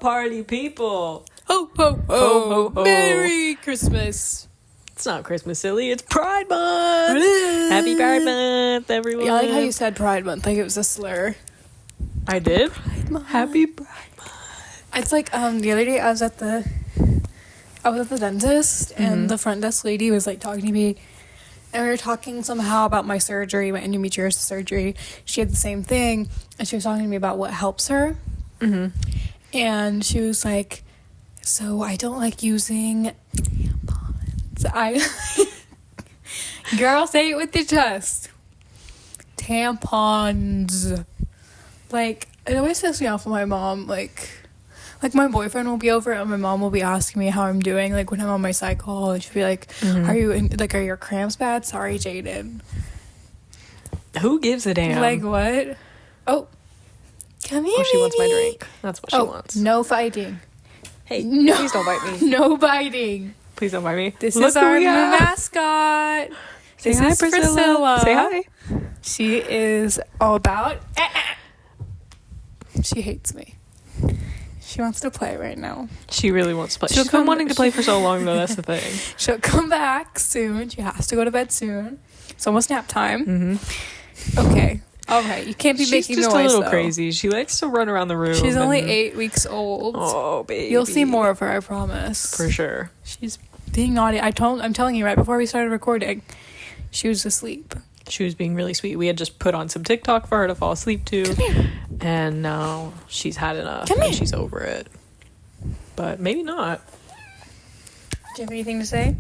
party people. Ho, ho, ho. Ho, ho, ho. Merry Christmas. It's not Christmas, silly. It's Pride Month. Happy Pride Month, everyone. Yeah, I like how you said Pride Month, like it was a slur. I did? Pride Month. Happy Pride Month. It's like, the other day I was at the dentist, and the front desk lady was, like, talking to me, and we were talking somehow about my surgery, my endometriosis surgery. She had the same thing, and she was talking to me about what helps her. And she was like, so I don't like using tampons. Girl, say it with your chest. Tampons. Like, it always pisses me off when my mom, like my boyfriend will be over and my mom will be asking me how I'm doing, like, when I'm on my cycle, and she'll be like, are your cramps bad? Sorry, Jaden. Who gives a damn? Like, what? Oh. Come here, she wants my baby. drink. That's what she wants. No fighting. Hey, no, please don't bite me. No biting. Please don't bite me. This is our new mascot. Say hi, Priscilla. Say hi. She is all about... She hates me. She wants to play right now. She really wants to play. She's been wanting to play for so long, though. That's the thing. She'll come back soon. She has to go to bed soon. It's almost nap time. Okay. All right. You can't be making noise, She's just a little though. crazy. She likes to run around the room. She's only 8 weeks old. Oh, baby. You'll see more of her, I promise. For sure. She's being naughty. I'm telling you, right before we started recording, she was asleep. She was being really sweet. We had just put on some TikTok for her to fall asleep to. Come here. And now she's had enough. Come here. And she's over it. But maybe not. Do you have anything to say?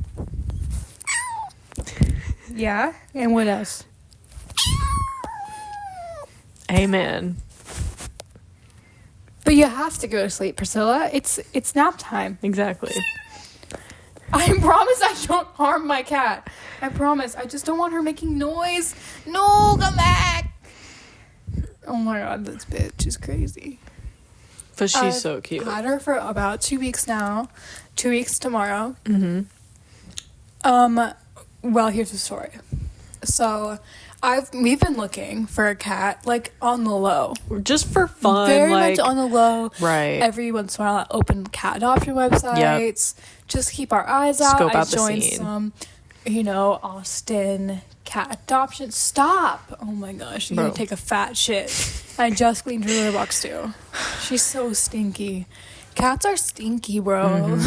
Yeah? And what else? Amen. But you have to go to sleep, Priscilla. It's nap time. Exactly. I promise I don't harm my cat. I promise. I just don't want her making noise. No, come back. Oh my god, this bitch is crazy. But she's so cute. I've had her for about 2 weeks now. 2 weeks tomorrow. Well, here's the story. So, we've been looking for a cat, like, on the low. Just for fun. Very much on the low. Right. Every once in a while, I open cat adoption websites. Yep. Just keep our eyes out. Scope out I joined some, Austin cat adoption. Stop! Oh my gosh, you're gonna take a fat shit. I just cleaned her litter box too. She's so stinky. Cats are stinky, bro.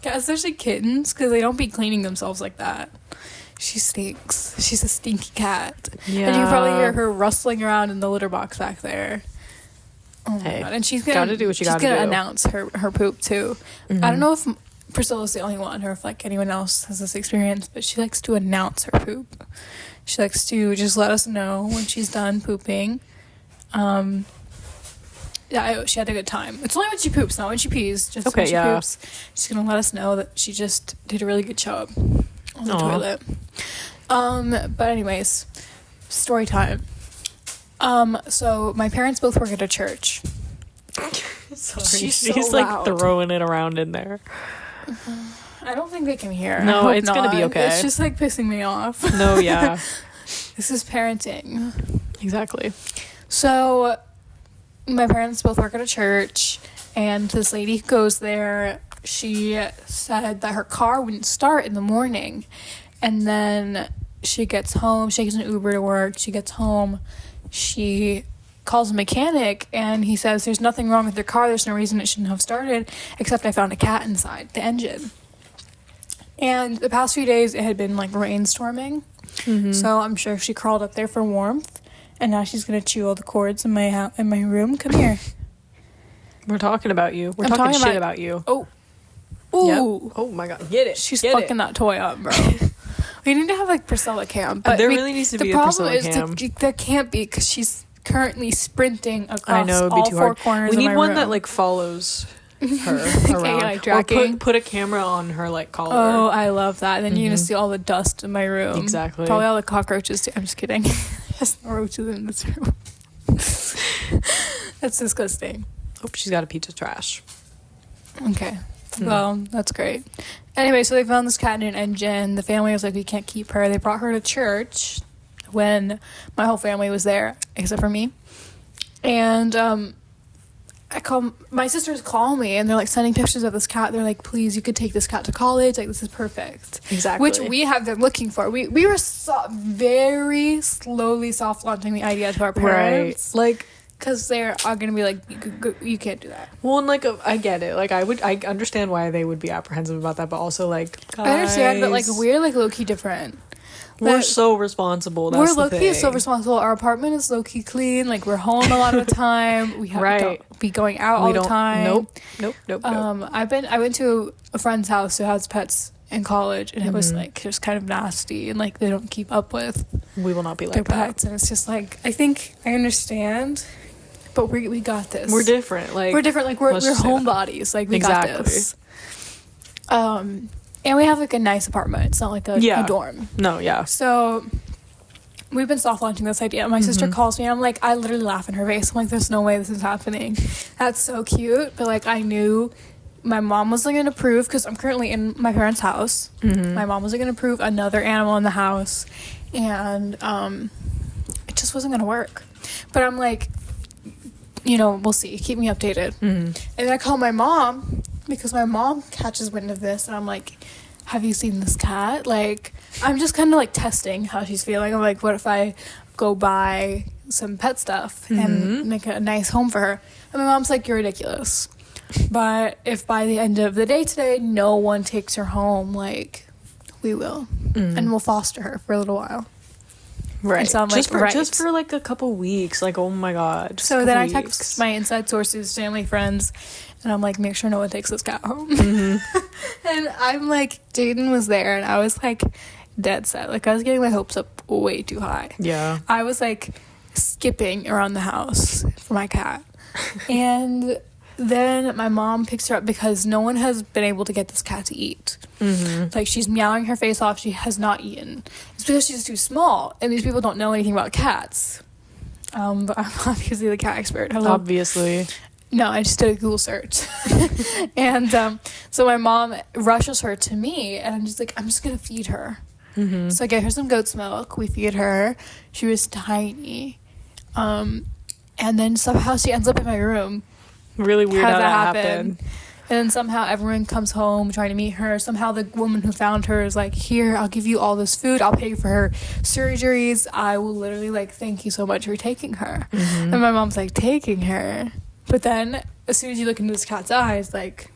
Cats, especially kittens, because they don't be cleaning themselves like that. She stinks. She's a stinky cat. Yeah. And you can probably hear her rustling around in the litter box back there. Oh my god. And she's gonna do what she gotta do. She's gonna announce her poop too. I don't know if Priscilla's the only one, or if, like, anyone else has this experience, but she likes to announce her poop. She likes to just let us know when she's done pooping. Yeah, she had a good time. It's only when she poops, not when she pees. Just when she poops. She's gonna let us know that she just did a really good job on the toilet. But anyways, story time. So my parents both work at a church. Sorry, she's so like throwing it around in there. I don't think they can hear. No, it's gonna be okay. It's just, like, pissing me off. No, yeah. This is parenting. Exactly. So my parents both work at a church, and this lady who goes there, she said that her car wouldn't start in the morning, and then she gets home, she takes an Uber to work, she gets home, she calls a mechanic, and he says there's nothing wrong with your car, there's no reason it shouldn't have started, except I found a cat inside the engine. And the past few days it had been, like, rainstorming, so I'm sure she crawled up there for warmth, and now she's gonna chew all the cords in my room. Come here. We're talking about you. We're talking shit about you. Oh. Ooh. Yep. Oh my god. Get it. She's fucking that toy up, bro. We need to have, like, Priscilla cam. But there really needs to be a Priscilla cam. The problem is there can't be, because she's currently sprinting across all four corners of my room. We need one that, like, follows her around. AI tracking. Or put a camera on her, like, collar. Oh, I love that. And then you're gonna see all the dust in my room. Exactly. Probably all the cockroaches too. I'm just kidding. There's no roaches in this room. That's disgusting. Oh, she's got a piece of trash. Okay. Well, that's great. Anyway, so they found this cat in an engine. The family was like, we can't keep her. They brought her to church when my whole family was there, except for me. And my sisters call me and they're like sending pictures of this cat. They're like, please, you could take this cat to college. Like, this is perfect. Exactly. Which we have been looking for. We were very slowly soft launching the idea to our parents. Right. Like, because they're all going to be like, you can't do that. Well, and like, I get it. Like, I understand why they would be apprehensive about that, but also like, guys, I understand, but like, we're like low-key different. We're so responsible. That's we're low-key so responsible. Our apartment is low-key clean. Like, we're home a lot of the time. We have to be going out all the time. Nope. I went to a friend's house who has pets in college, and it was like just kind of nasty, and like they don't keep up with. We will not be like their that. pets, and it's just like, I think I understand, but we got this. We're different. Like, we're homebodies. Like, we got this. And we have like a nice apartment. It's not like a dorm. No, yeah. So we've been soft launching this idea. My sister calls me and I'm like, I literally laugh in her face. I'm like, there's no way this is happening. That's so cute. But like, I knew my mom wasn't going to approve, because I'm currently in my parents' house. My mom wasn't going to approve another animal in the house. And it just wasn't going to work. But I'm like, we'll see. Keep me updated. And I call my mom, because my mom catches wind of this, and I'm like, have you seen this cat? Like, I'm just kind of like testing how she's feeling. I'm like, what if I go buy some pet stuff and make a nice home for her? And my mom's like, you're ridiculous. But if by the end of the day today no one takes her home, like, we will. And we'll foster her for a little while. Right. So I'm just like, just for like a couple weeks. Like, oh my god. So then I text my inside sources, family, friends, and I'm like, make sure no one takes this cat home. And I'm like, Jaden was there, and I was like dead set. Like, I was getting my hopes up way too high. Yeah. I was like skipping around the house for my cat. And then my mom picks her up because no one has been able to get this cat to eat. Like, she's meowing her face off. She has not eaten. It's because she's too small, and these people don't know anything about cats. But I'm obviously the cat expert. Hello. Obviously. No, I just did a Google search. And so my mom rushes her to me, and I'm just like, I'm just going to feed her. So I get her some goat's milk. We feed her. She was tiny. And then somehow she ends up in my room. Really weird how that happened. And then somehow everyone comes home trying to meet her. Somehow the woman who found her is like, here, I'll give you all this food. I'll pay for her surgeries. I will literally, like, thank you so much for taking her. And my mom's like, taking her? But then as soon as you look into this cat's eyes, like,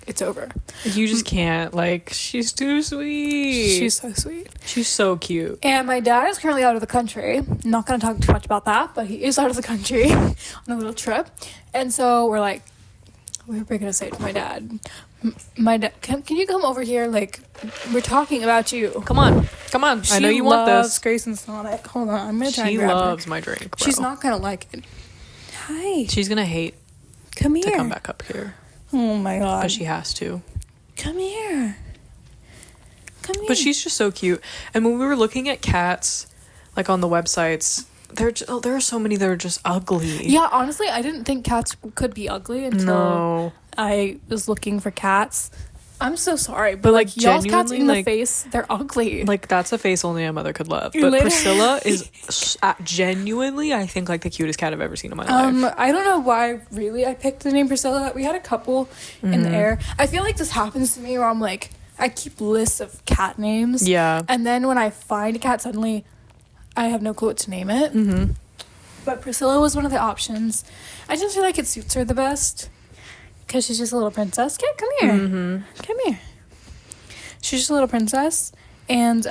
it's over. You just can't. Like, she's too sweet. She's so sweet. She's so cute. And my dad is currently out of the country. I'm not going to talk too much about that, but he is out of the country on a little trip. And so we're like, what are we going to say to my dad? My dad, can you come over here? Like, we're talking about you. Come on. I know you want this. Grayson's Sonic. Hold on, I'm going to try and grab her. She loves my drink, bro. She's not going to like it. Hi. She's going to hate Come here. to come back up here. Oh my god. But she has to. Come here. But she's just so cute. And when we were looking at cats, like on the websites, there are so many that are just ugly. Yeah, honestly, I didn't think cats could be ugly until I was looking for cats. I'm so sorry, but like y'all's cats in the face, they're ugly. Like, that's a face only a mother could love. But Literally. Priscilla is genuinely, I think, like the cutest cat I've ever seen in my life. I don't know why really I picked the name Priscilla. We had a couple in the air. I feel like this happens to me where I'm like, I keep lists of cat names. Yeah. And then when I find a cat, suddenly I have no clue what to name it. But Priscilla was one of the options. I just feel like it suits her the best. Because she's just a little princess. Kid, come here. Come here. She's just a little princess. And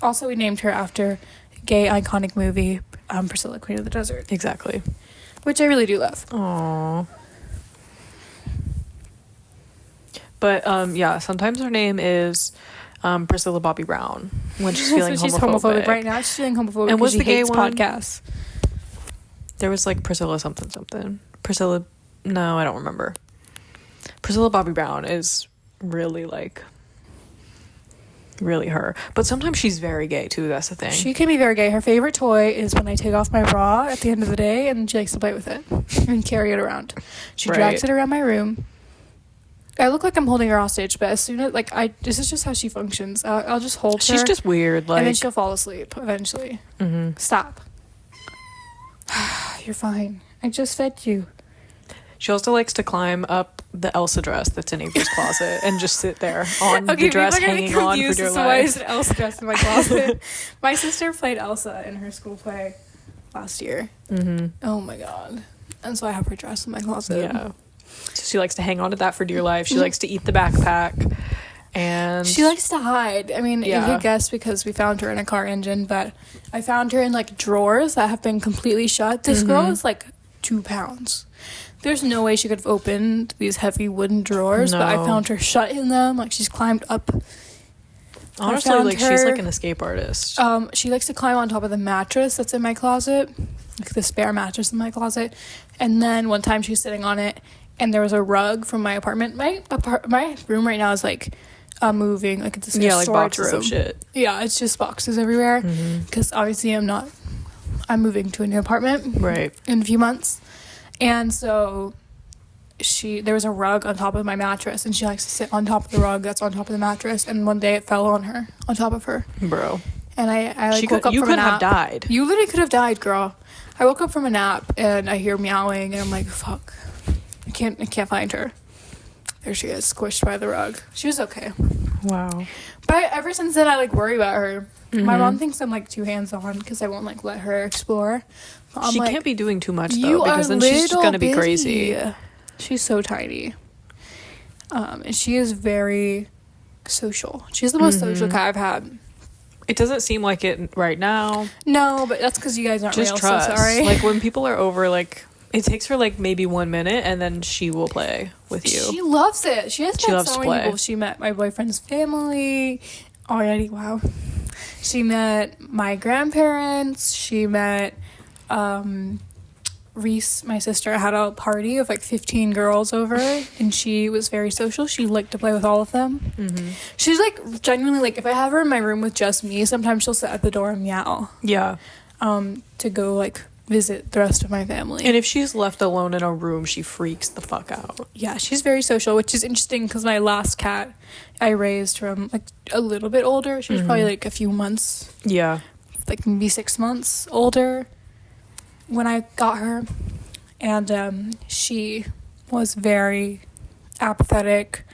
also we named her after a gay iconic movie, Priscilla, Queen of the Desert. Exactly. Which I really do love. Aww. But yeah, sometimes her name is Priscilla Bobby Brown when she's feeling so she's homophobic. right now. She's feeling homophobic. And what's the gay hates one? Podcasts. There was like Priscilla something. Priscilla. No, I don't remember. Priscilla Bobby Brown is really like really her. But sometimes she's very gay too, that's the thing. She can be very gay. Her favorite toy is when I take off my bra at the end of the day, and she likes to play with it and carry it around. She drags it around my room. I look like I'm holding her hostage, but as soon as this is just how she functions. I'll just hold her. She's just weird, like, and then she'll fall asleep eventually. Stop. You're fine. I just fed you. She also likes to climb up the Elsa dress that's in Avery's closet and just sit there on the dress hanging on for dear life. Why is an Elsa dress in my closet? My sister played Elsa in her school play last year. Oh my god. And so I have her dress in my closet. Yeah. So she likes to hang on to that for dear life. She likes to eat the backpack. And she likes to hide. I mean, you could guess because we found her in a car engine, but I found her in like drawers that have been completely shut. This girl is like 2 pounds. There's no way she could have opened these heavy wooden drawers, but I found her shut in them. Like, she's climbed up. Honestly, like, she's like an escape artist. She likes to climb on top of the mattress that's in my closet, like the spare mattress in my closet. And then one time she's sitting on it, and there was a rug from my apartment. My room right now is like moving, like it's a like storage boxes room. of shit. Yeah, it's just boxes everywhere because obviously I'm moving to a new apartment in a few months. And so there was a rug on top of my mattress, and she likes to sit on top of the rug that's on top of the mattress. And one day it fell on top of her. Bro. And I woke up from a nap. You could have died. You literally could have died, girl. I woke up from a nap, and I hear meowing, and I'm like, fuck. I can't find her. There she is, squished by the rug. She was okay. Wow. But ever since then, I like worry about her. My mom thinks I'm like too hands-on because I won't like let her explore. She can't be doing too much though, because then she's just gonna be crazy. She's so tiny. And she is very social. She's the most social cat I've had. It doesn't seem like it right now. No, but that's because you guys aren't just real. Trust. So sorry. Like when people are over, like it takes her like maybe 1 minute, and then she will play with you. She loves it. She met so many people. Play. She met my boyfriend's family already. Wow. She met my grandparents. She met Reese, my sister, had a party of like 15 girls over, and she was very social. She liked to play with all of them. She's like genuinely like, if I have her in my room with just me, sometimes she'll sit at the door and meow. Yeah. To go like visit the rest of my family. And if she's left alone in a room, she freaks the fuck out. Yeah, she's very social, which is interesting because my last cat I raised from like a little bit older. She was probably like a few months. Yeah. Like maybe 6 months older when I got her. And she was very apathetic.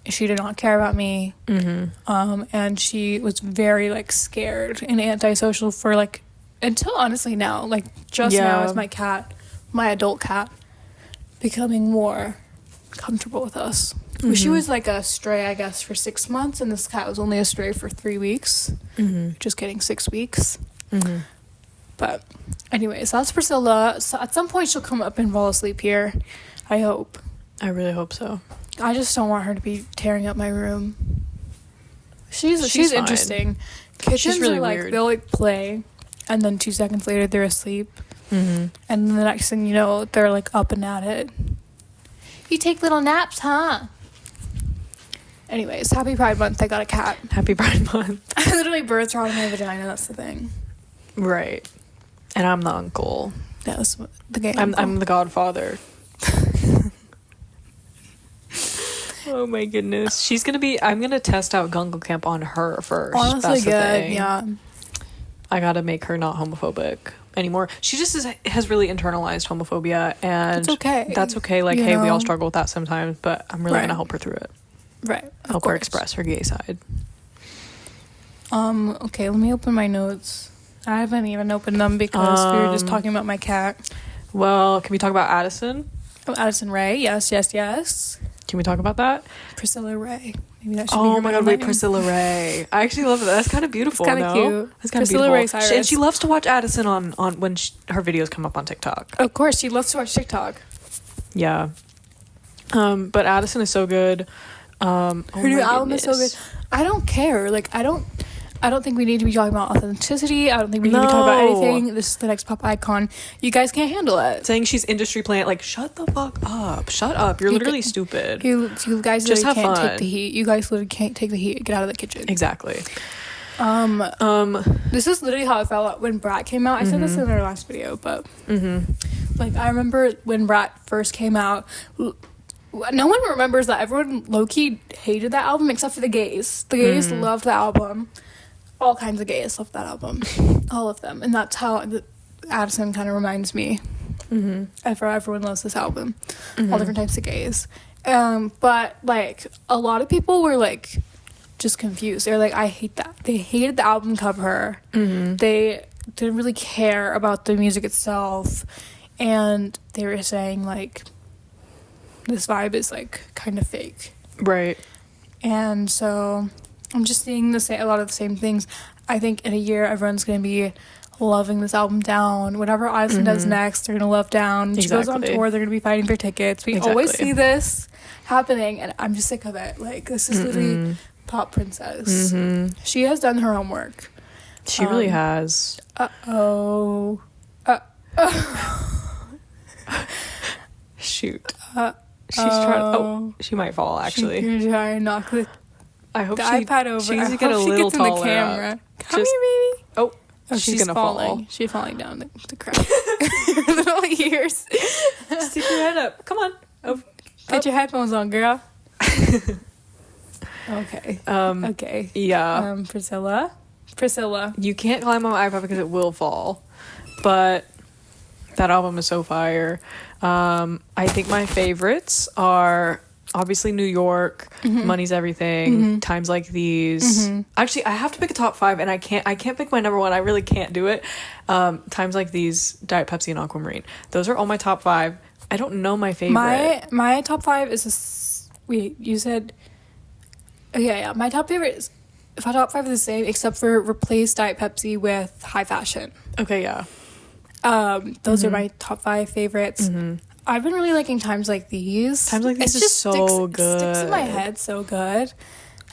She did not care about me. And she was very like scared and antisocial for like until honestly now, like just now is my cat, my adult cat, becoming more comfortable with us. She was like a stray, I guess, for 6 months, and this cat was only a stray for 3 weeks. Just kidding, 6 weeks. But anyways, that's Priscilla. So at some point she'll come up and fall asleep here. I hope. I really hope so. I just don't want her to be tearing up my room. She's interesting. Kittens she's really are like weird. They'll like play, and then 2 seconds later they're asleep. And then the next thing you know, they're like up and at it. You take little naps, huh? Anyways, happy Pride Month. I got a cat. Happy Pride Month. I literally birthed her out of my vagina. That's the thing. Right. And I'm the uncle. That was the game. I'm the godfather. Oh my goodness. I'm gonna test out Gungle Camp on her first. Honestly, that's the good. thing. Yeah. I gotta make her not homophobic anymore. She just has really internalized homophobia, and it's okay. That's okay. Like, hey, we all struggle with that sometimes, but I'm really gonna help her through it. Right. Help her express her gay side. Okay, let me open my notes. I haven't even opened them because we were just talking about my cat. Well, can we talk about Addison? Oh, Addison Rae. Yes. Can we talk about that? Priscilla Rae. Maybe that should be Oh her my god, wait, Priscilla Rae. I actually love that. That's kind of beautiful. It's kind of cute. That's kind of Priscilla beautiful. Rae Cyrus. And she loves to watch Addison on when her videos come up on TikTok. Of course, she loves to watch TikTok. Yeah. But Addison is so good. Her new album is so good. I don't care. Like, I don't think we need to be talking about authenticity. I don't think we need to be talking about anything. This is the next pop icon. You guys can't handle it. Saying she's industry plant, like, shut the fuck up. Shut up. You're literally stupid. You guys just literally can't fun. take the heat. You guys literally can't take the heat. Get out of the kitchen. Exactly. This is literally how I felt when Brat came out. I said this in our last video, but like, I remember when Brat first came out. No one remembers that. Everyone low-key hated that album except for the gays. The gays loved the album. All kinds of gays loved that album. All of them. And that's how Addison kind of reminds me And for everyone loves this album. All different types of gays. But like a lot of people were like just confused. They're like, I hate that. They hated the album cover. They didn't really care about the music itself, and they were saying like this vibe is like kind of fake, right? And so I'm just seeing a lot of the same things. I think in a year everyone's gonna be loving this album Down. Whatever Addison does next, they're gonna love Down. She goes on tour, they're gonna be fighting for tickets. We always see this happening, and I'm just sick of it. Like, this is literally pop princess. She has done her homework. She really has. Shoot. She's trying. She might fall, actually. She's trying to knock the iPad over. She needs to get a little taller. The camera. Come here, baby. Oh, she's gonna falling. fall. She's falling down the crap. Her little ears. Stick your head up. Come on. Get your headphones on, girl. Okay. Okay. Yeah. Priscilla. You can't climb on my iPad because it will fall. But that album is so fire. I think my favorites are obviously New York, Money's Everything, Times Like These. Actually, I have to pick a top 5, and I can't pick my number 1. I really can't do it. Times Like These, Diet Pepsi, and Aquamarine. Those are all my top 5. I don't know my favorite. My top 5 is you said. Oh, yeah. My top 5 is the same, except for replace Diet Pepsi with High Fashion. Okay, yeah. Those are my top 5 favorites. I've been really liking Times Like These. Times Like These is so good. Sticks in my head so good.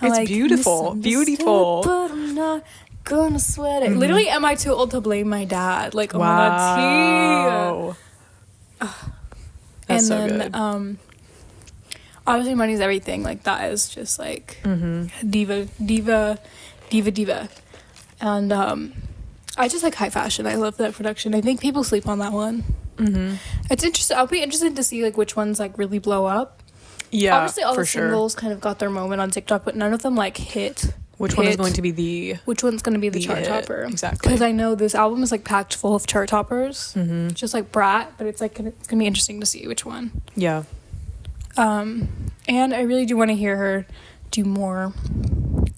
It's like, beautiful. Beautiful. But I'm not gonna sweat it. Literally, am I too old to blame my dad? Like, oh wow. my god, That's so then, good. Obviously, Money's Everything. Like, that is just like diva. And I just like High Fashion. I love that production. I think people sleep on that one. It's interesting. I'll be interested to see like which ones like really blow up. Yeah, obviously all the singles kind of got their moment on TikTok, but none of them like hit. Which one is going to be the chart topper? Exactly. Because I know this album is like packed full of chart toppers, just like Brat. But it's like it's gonna be interesting to see which one. Yeah. And I really do want to hear her do more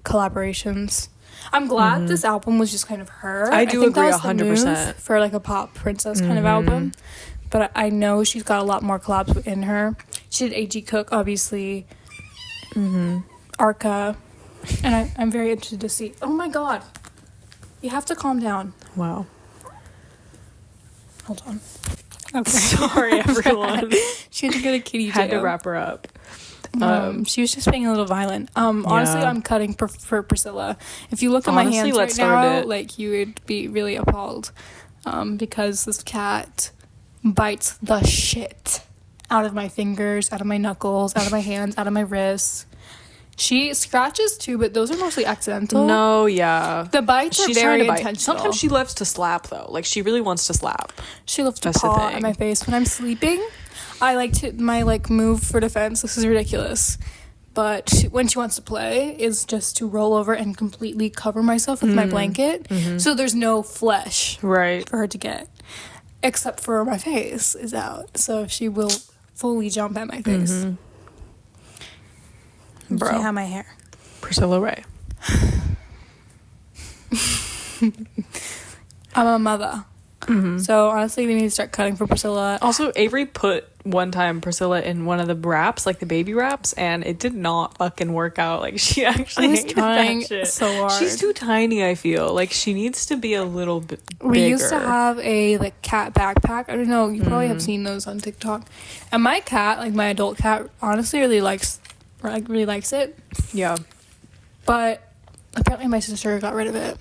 collaborations. I'm glad this album was just kind of her. I think agree that was 100% for like a pop princess kind of album. But I know she's got a lot more collabs in her. She did A.G. Cook, obviously. Arca. And I'm very interested to see. Oh my god. You have to calm down. Wow. Hold on. Okay. Sorry, everyone. She had to go to kitty jail. Had to wrap her up. She was just being a little violent. Honestly, I'm cutting for Priscilla. If you look at my hands right now, like, you would be really appalled. Because this cat bites the shit out of my fingers, out of my knuckles, out of my hands, out of my wrists. She scratches too, but those are mostly accidental. No, yeah. The bites are very intentional. Sometimes she loves to slap, though. Like, she really wants to slap. She loves to paw at my face when I'm sleeping. I like to, my like move for defense, this is ridiculous, but when she wants to play is just to roll over and completely cover myself with my blanket, so there's no flesh for her to get, except for my face is out, so she will fully jump at my face. Bro. She had my hair. Priscilla Ray. I'm a mother. So honestly, we need to start cutting for Priscilla. Also, Avery put one time Priscilla in one of the wraps, like the baby wraps, and it did not fucking work out. Like, she actually was trying so hard. She's too tiny, I feel. Like, she needs to be a little bit bigger. We used to have a like cat backpack. I don't know, you probably have seen those on TikTok. And my cat, like my adult cat, honestly really likes it. Yeah. But apparently my sister got rid of it.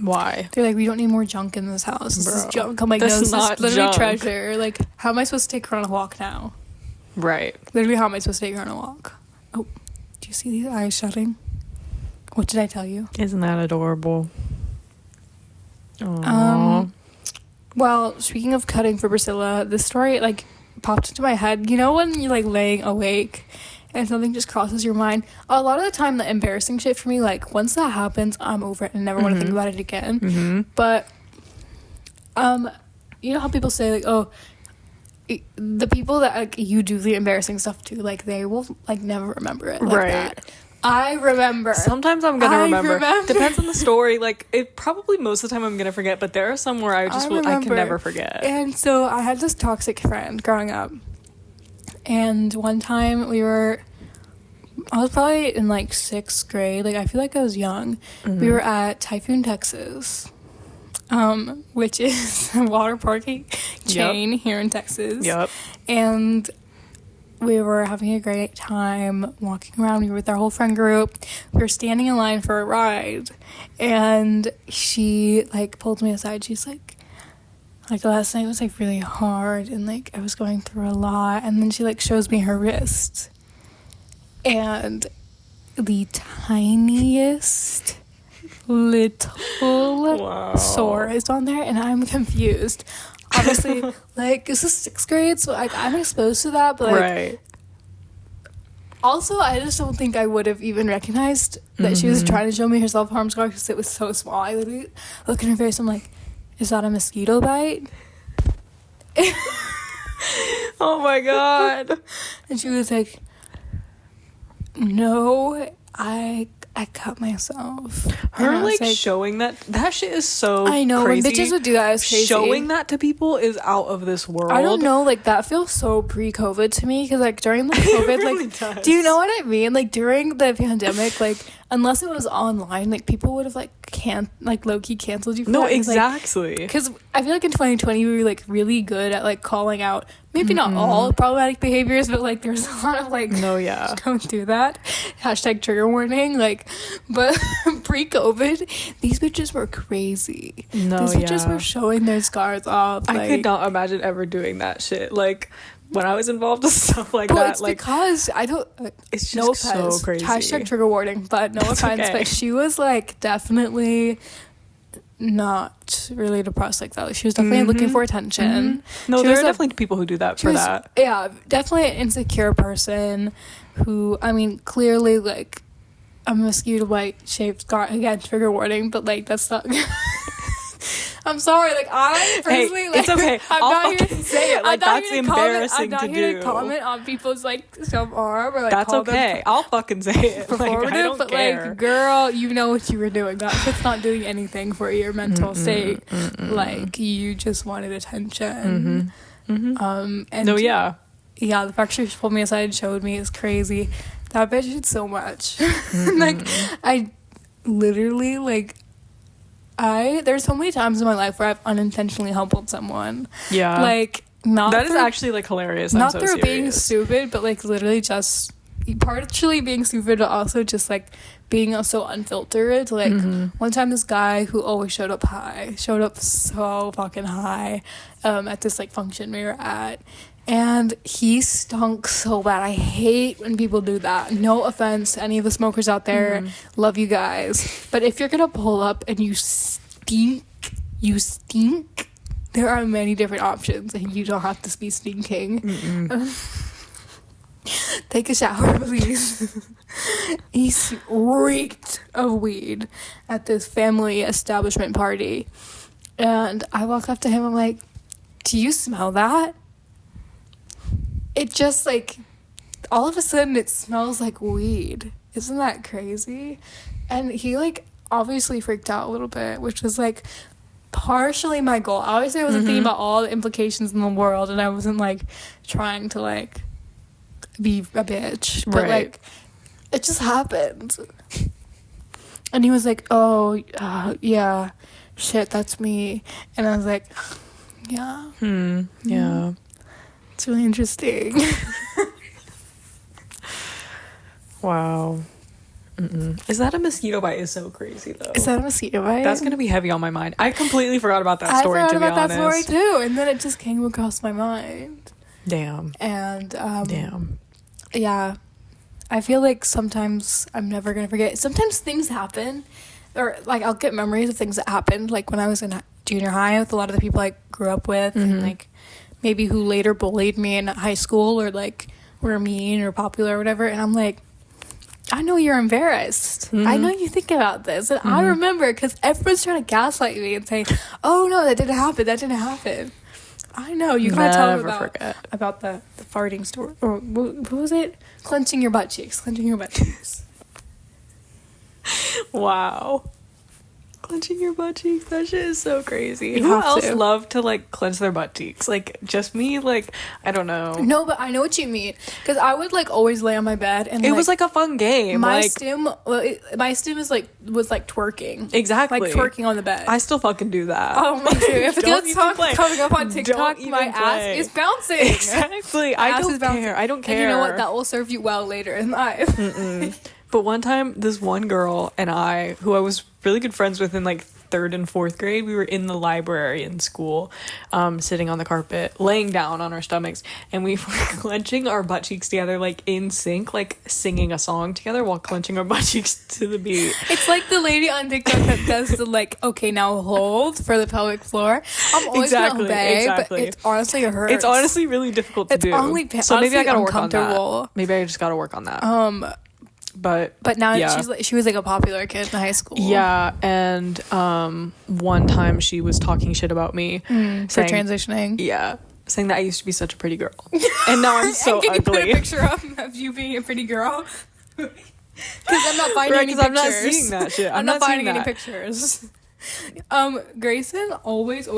Why? They're like, we don't need more junk in this house. This is junk. I'm like, no, this is literally junk. Treasure. Like, how am I supposed to take her on a walk now? Right. Literally, how am I supposed to take her on a walk? Oh, do you see these eyes shutting? What did I tell you? Isn't that adorable? Aww. Well, speaking of cutting for Priscilla, this story, like, popped into my head. You know when you're, like, laying awake and something just crosses your mind? A lot of the time, the embarrassing shit for me, like, once that happens, I'm over it and never want to think about it again. But you know how people say, like, oh, the people that, like, you do the embarrassing stuff to, like, they will, like, never remember it like that. I remember. Sometimes I'm gonna remember. Depends on the story. Like, it probably most of the time I'm gonna forget, but there are some where I can never forget. And so I had this toxic friend growing up, and one time I was probably in, like, 6th grade. Like, I feel like I was young. Mm-hmm. We were at Typhoon, Texas, which is a water parking chain here in Texas. Yep. And we were having a great time walking around. We were with our whole friend group. We were standing in line for a ride. And she, like, pulled me aside. She's like, last night was, like, really hard. And, like, I was going through a lot. And then she, like, shows me her wrist. And the tiniest little sore is on there. And I'm confused. Obviously, like, this is 6th grade, so, like, I'm exposed to that, but, like, also, I just don't think I would have even recognized that she was trying to show me her self-harm scar because it was so small. I literally look in her face, I'm like, is that a mosquito bite? Oh my god. And she was like, no, I cut myself. Her, like, showing that shit is so I know, crazy. when bitches would do that, it's crazy. Showing that to people is out of this world. I don't know, like, that feels so pre-COVID to me, because, like, during the COVID, really like, does. Do you know what I mean? Like, during the pandemic, like, unless it was online, like, people would have, like, low-key canceled you for that. No, exactly. Because I feel like in 2020, we were, like, really good at, like, calling out, maybe not all problematic behaviors, but, like, there's a lot of, like, no, yeah, don't do that. # trigger warning. Like, but pre-COVID, these bitches were crazy. No, these bitches were showing their scars off. I could not imagine ever doing that shit. Like, when I was involved with stuff like that, it's like, because I don't. It's just no offense, so crazy. # trigger warning, but no offense. Okay. But she was, like, definitely not really depressed like that. Like, she was definitely looking for attention. No, there are definitely people who do that for that. Yeah, definitely an insecure person who, I mean, clearly, like, a mosquito bite shaped scar, again, trigger warning, but, like, that's not I'm sorry, like, I personally, like, it's okay. I'll fucking say it. Like, that's embarrassing to do. I'm not here to comment on people's, like, self-harm or, like, that's okay. I'll fucking say it. Like, I don't care. Like, girl, you know what you were doing. That shit's not doing anything for your mental state. Like, you just wanted attention. And no, yeah, the fact she pulled me aside and showed me is crazy. That bitch did so much. Like, I literally, like, there's so many times in my life where I've unintentionally humbled someone. Yeah. Like, not that is actually, like, hilarious. Not through being stupid, but, like, literally just partially being stupid, but also just, like, being so unfiltered. Like, one time this guy who always showed up so fucking high at this, like, function we were at. And he stunk so bad. I hate when people do that. No offense to any of the smokers out there. Love you guys. But if you're going to pull up and you stink, there are many different options. And you don't have to be stinking. Take a shower, please. He reeked of weed at this family establishment party. And I walk up to him. I'm like, do you smell that? It just, like, all of a sudden it smells like weed. Isn't that crazy? And he, like, obviously freaked out a little bit, which was, like, partially my goal. Obviously I wasn't thinking about all the implications in the world, and I wasn't, like, trying to, like, be a bitch. But, like, it just happened. And he was like, oh, yeah, shit, that's me. And I was like, yeah. Yeah. It's really interesting. Wow. Is that a mosquito bite? Is so crazy, though. Is that a mosquito bite? That's gonna be heavy on my mind. I completely forgot about that story. I forgot about that story too, and then it just came across my mind. Damn. And damn. Yeah, I feel like sometimes I'm never gonna forget. Sometimes things happen, or, like, I'll get memories of things that happened, like when I was in junior high with a lot of the people I grew up with, and, like, maybe who later bullied me in high school, or, like, were mean or popular or whatever, and I'm like, I know you're embarrassed. I know you think about this. And I remember because everyone's trying to gaslight me and say, oh, no, that didn't happen. I know. You gotta tell them about the farting story. Or what was it? Clenching your butt cheeks. Wow. Clenching your butt cheeks, that shit is so crazy. Who else love to like clench their butt cheeks? Like just me? Like I don't know. No, but I know what you mean because I would like always lay on my bed and it was like a fun game. My stim was like twerking. Exactly, like twerking on the bed. I still fucking do that. Oh my god! If it gets coming up on TikTok, my ass is bouncing. Exactly, I don't care. And you know what? That will serve you well later in life. But one time, this one girl and I, who I was really good friends with in like 3rd and 4th grade, we were in the library in school, sitting on the carpet, laying down on our stomachs, and we were clenching our butt cheeks together, like in sync, like singing a song together while clenching our butt cheeks to the beat. It's like the lady on TikTok that does the like, okay, now hold for the pelvic floor. I'm always gonna obey, but it honestly hurts. It's honestly really difficult to do. So maybe I gotta work on that. Maybe I just gotta work on that. But now she was like a popular kid in high school. Yeah, and one time she was talking shit about me for transitioning. Yeah, saying that I used to be such a pretty girl, and now I'm so can ugly. You put a picture up of you being a pretty girl? Because I'm not finding any pictures. I'm not seeing that shit. I'm not finding any pictures. Grayson always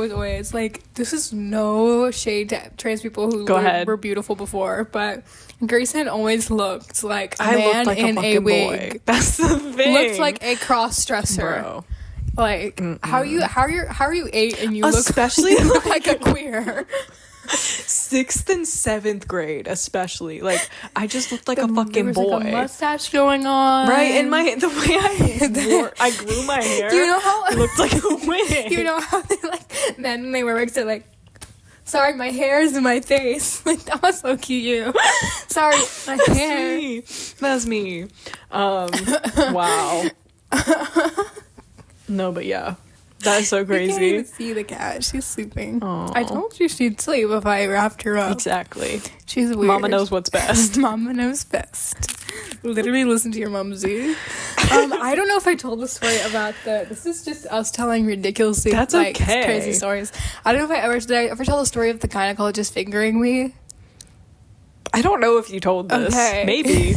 like, this is no shade to trans people who were beautiful before, but Grayson always looked like a man in a wig. Boy. That's the thing. Looked like a cross-dresser. Bro. Like how are you 8 and you especially look like a queer. 6th and 7th grade, especially. Like I just looked like a fucking boy. Like a mustache going on, right? And the way I grew my hair. You know how it looked like a wig. You know how they like men when they wear wigs, they're like, sorry, my hair is in my face. Like that was so cute. Sorry, my hair. That's me. Wow. No, but yeah. That's so crazy. You can't even see the cat. She's sleeping. Aww. I told you she'd sleep if I wrapped her up. Exactly. She's weird. Mama knows what's best. Mama knows best. Literally listen to your mom, Z. I don't know if I told the story about this is just us telling ridiculously crazy stories. I don't know if did I ever tell the story of the gynecologist fingering me? I don't know if you told this. Okay. Maybe.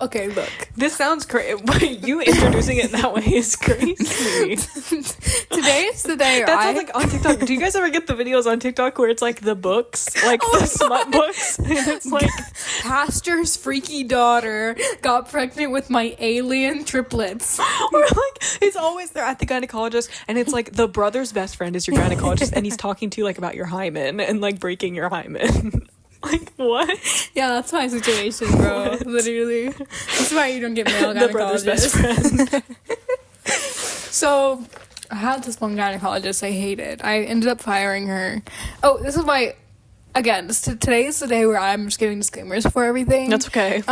Okay, look. This sounds crazy. You introducing it that way is crazy. Today is the day. That sounds like on TikTok. Do you guys ever get the videos on TikTok where it's like the books, like the smut books, and it's like pastor's freaky daughter got pregnant with my alien triplets, or like it's always they're at the gynecologist, and it's like the brother's best friend is your gynecologist, and he's talking to you like about your hymen and like breaking your hymen. Like, what? Yeah, that's my situation, bro. What? Literally. That's why you don't get male gynecologists. The brother's best friend. So, I had this one gynecologist I hated. I ended up firing her. Oh, this is my... Again, today is the day where I'm just giving disclaimers for everything. That's okay.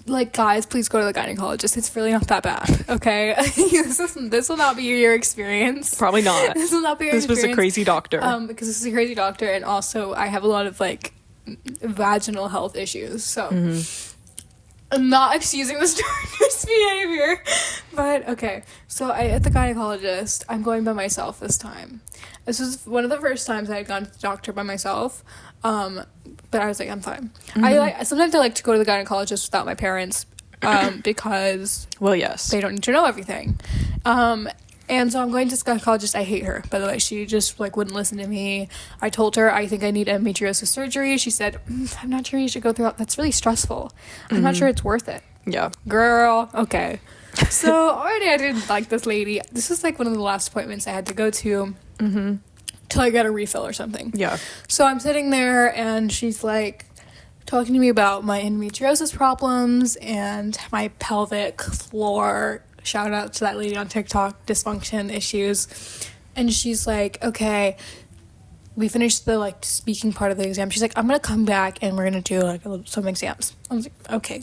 Like, guys, please go to the gynecologist. It's really not that bad, okay? This will not be your experience. Probably not. This will not be your experience. This was a crazy doctor. Because this is a crazy doctor, and also I have a lot of, like, vaginal health issues, so I'm not excusing this doctor's behavior, but okay. So at the gynecologist, I'm going by myself this time. This was one of the first times I had gone to the doctor by myself, but I was like, I'm fine. Sometimes I like to go to the gynecologist without my parents, because they don't need to know everything. And so I'm going to this gynecologist. I hate her, by the way. She just, like, wouldn't listen to me. I told her I think I need endometriosis surgery. She said, I'm not sure you should go through that. That's really stressful. I'm not sure it's worth it. Yeah. Girl. Okay. So already I didn't like this lady. This was, like, one of the last appointments I had to go to till I got a refill or something. Yeah. So I'm sitting there, and she's, like, talking to me about my endometriosis problems and my pelvic floor. Shout out to that lady on TikTok, dysfunction issues. And she's like, okay, we finished the, like, speaking part of the exam. She's like, I'm going to come back and we're going to do, like, some exams. I was like, okay,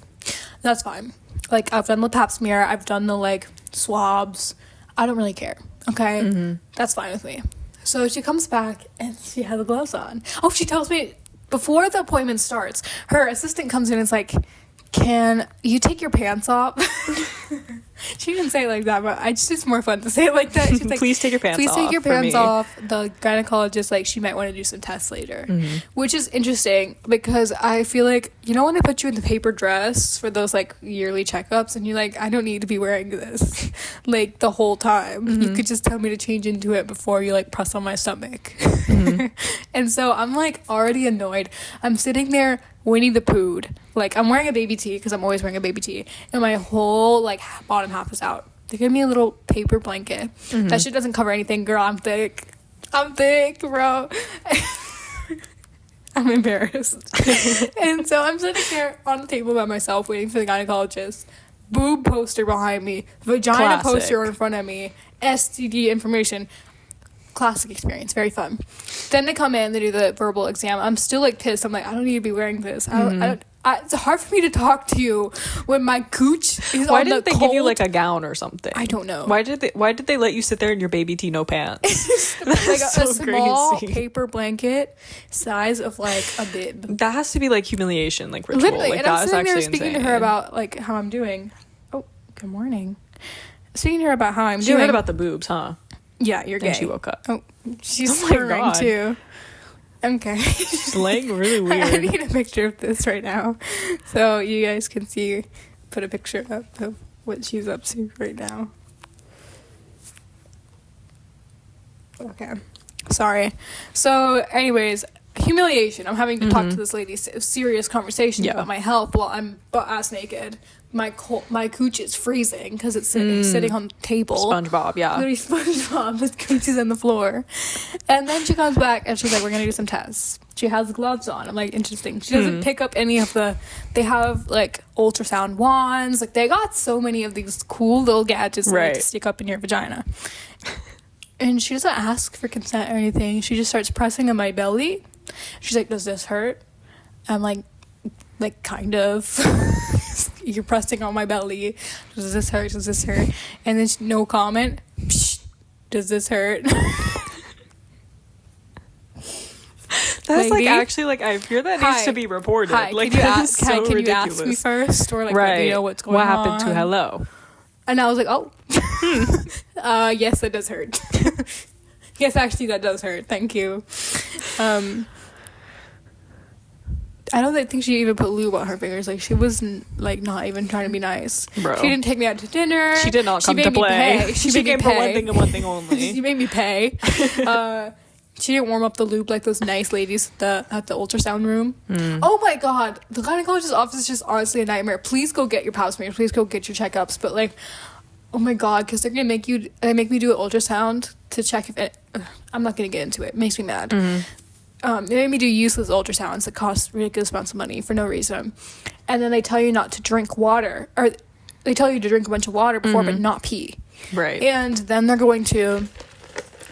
that's fine. Like, I've done the pap smear. I've done the, like, swabs. I don't really care. Okay? That's fine with me. So she comes back and she has the gloves on. Oh, she tells me before the appointment starts, her assistant comes in and is like, can you take your pants off? She didn't say it like that, but it's more fun to say it like that. She's like, please take your pants off. Please take your pants off. The gynecologist, like, she might want to do some tests later. Which is interesting because I feel like, you know, when they put you in the paper dress for those, like, yearly checkups and you're like, I don't need to be wearing this, like, the whole time. You could just tell me to change into it before you, like, press on my stomach. And so I'm, like, already annoyed. I'm sitting there Winnie the Pooh'd. Like, I'm wearing a baby tee because I'm always wearing a baby tee, and my whole, like, bottom half is out. They give me a little paper blanket. That shit doesn't cover anything, girl. I'm thick, bro. I'm embarrassed. And so I'm sitting there on the table by myself waiting for the gynecologist. Boob poster behind me, vagina poster in front of me, STD information. Classic experience, very fun. Then they come in, they do the verbal exam. I'm still, like, pissed. I'm like, I don't need to be wearing this. It's hard for me to talk to you when my cooch is Why on the didn't they cold. give you, like, a gown or something? I don't know. Why did they let you sit there in your baby tee, no pants? Like a so small crazy. paper blanket size of, like, a bib. That has to be, like, humiliation, like, ritual. Literally, like, and that I'm is sitting there actually speaking insane. to her about, like, how I'm doing. Oh, good morning. Speaking to her about how I'm She doing. heard about the boobs, huh? Yeah, you're gay. And she woke up. Oh, she's Oh my stirring God. too. Okay. She's laying really weird. I need a picture of this right now so you guys can see. Put a picture up of what she's up to right now. Okay. Sorry. So, anyways, humiliation. I'm having to talk to this lady, serious conversation about my health while I'm butt-ass naked. My cooch is freezing because it's sitting on the table. SpongeBob, yeah. Literally SpongeBob. His cooch is on the floor. And then she comes back and she's like, we're going to do some tests. She has gloves on. I'm like, interesting. She doesn't pick up any of they have, like, ultrasound wands. Like, they got so many of these cool little gadgets that you to stick up in your vagina. And she doesn't ask for consent or anything. She just starts pressing on my belly. She's like, does this hurt? I'm like, kind of. You're pressing on my belly. Does this hurt? Does this hurt? And then no comment. Psh, does this hurt? That's Lady? like actually like I fear that needs to be reported. Hi, like can you that ask? is so Can you ridiculous. ask me first, or like let me know what's going on? What happened to hello? And I was like, oh, yes, that does hurt. Yes, actually, that does hurt. Thank you. I don't think she even put lube on her fingers. Like, she was like not even trying to be nice. Bro. She didn't take me out to dinner. She did not come to play. She She made me came for one pay. thing and one thing only. She made me pay. She didn't warm up the lube like those nice ladies at the ultrasound room. Oh my god, the gynecologist's office is just honestly a nightmare. Please go get your pap smears. Please go get your checkups. But like, oh my god, because they're gonna make me do an ultrasound to check if it. I'm not gonna get into it. It makes me mad. They made me do useless ultrasounds that cost ridiculous amounts of money for no reason, and then they tell you not to drink water, or they tell you to drink a bunch of water before, but not pee. Right. And then they're going to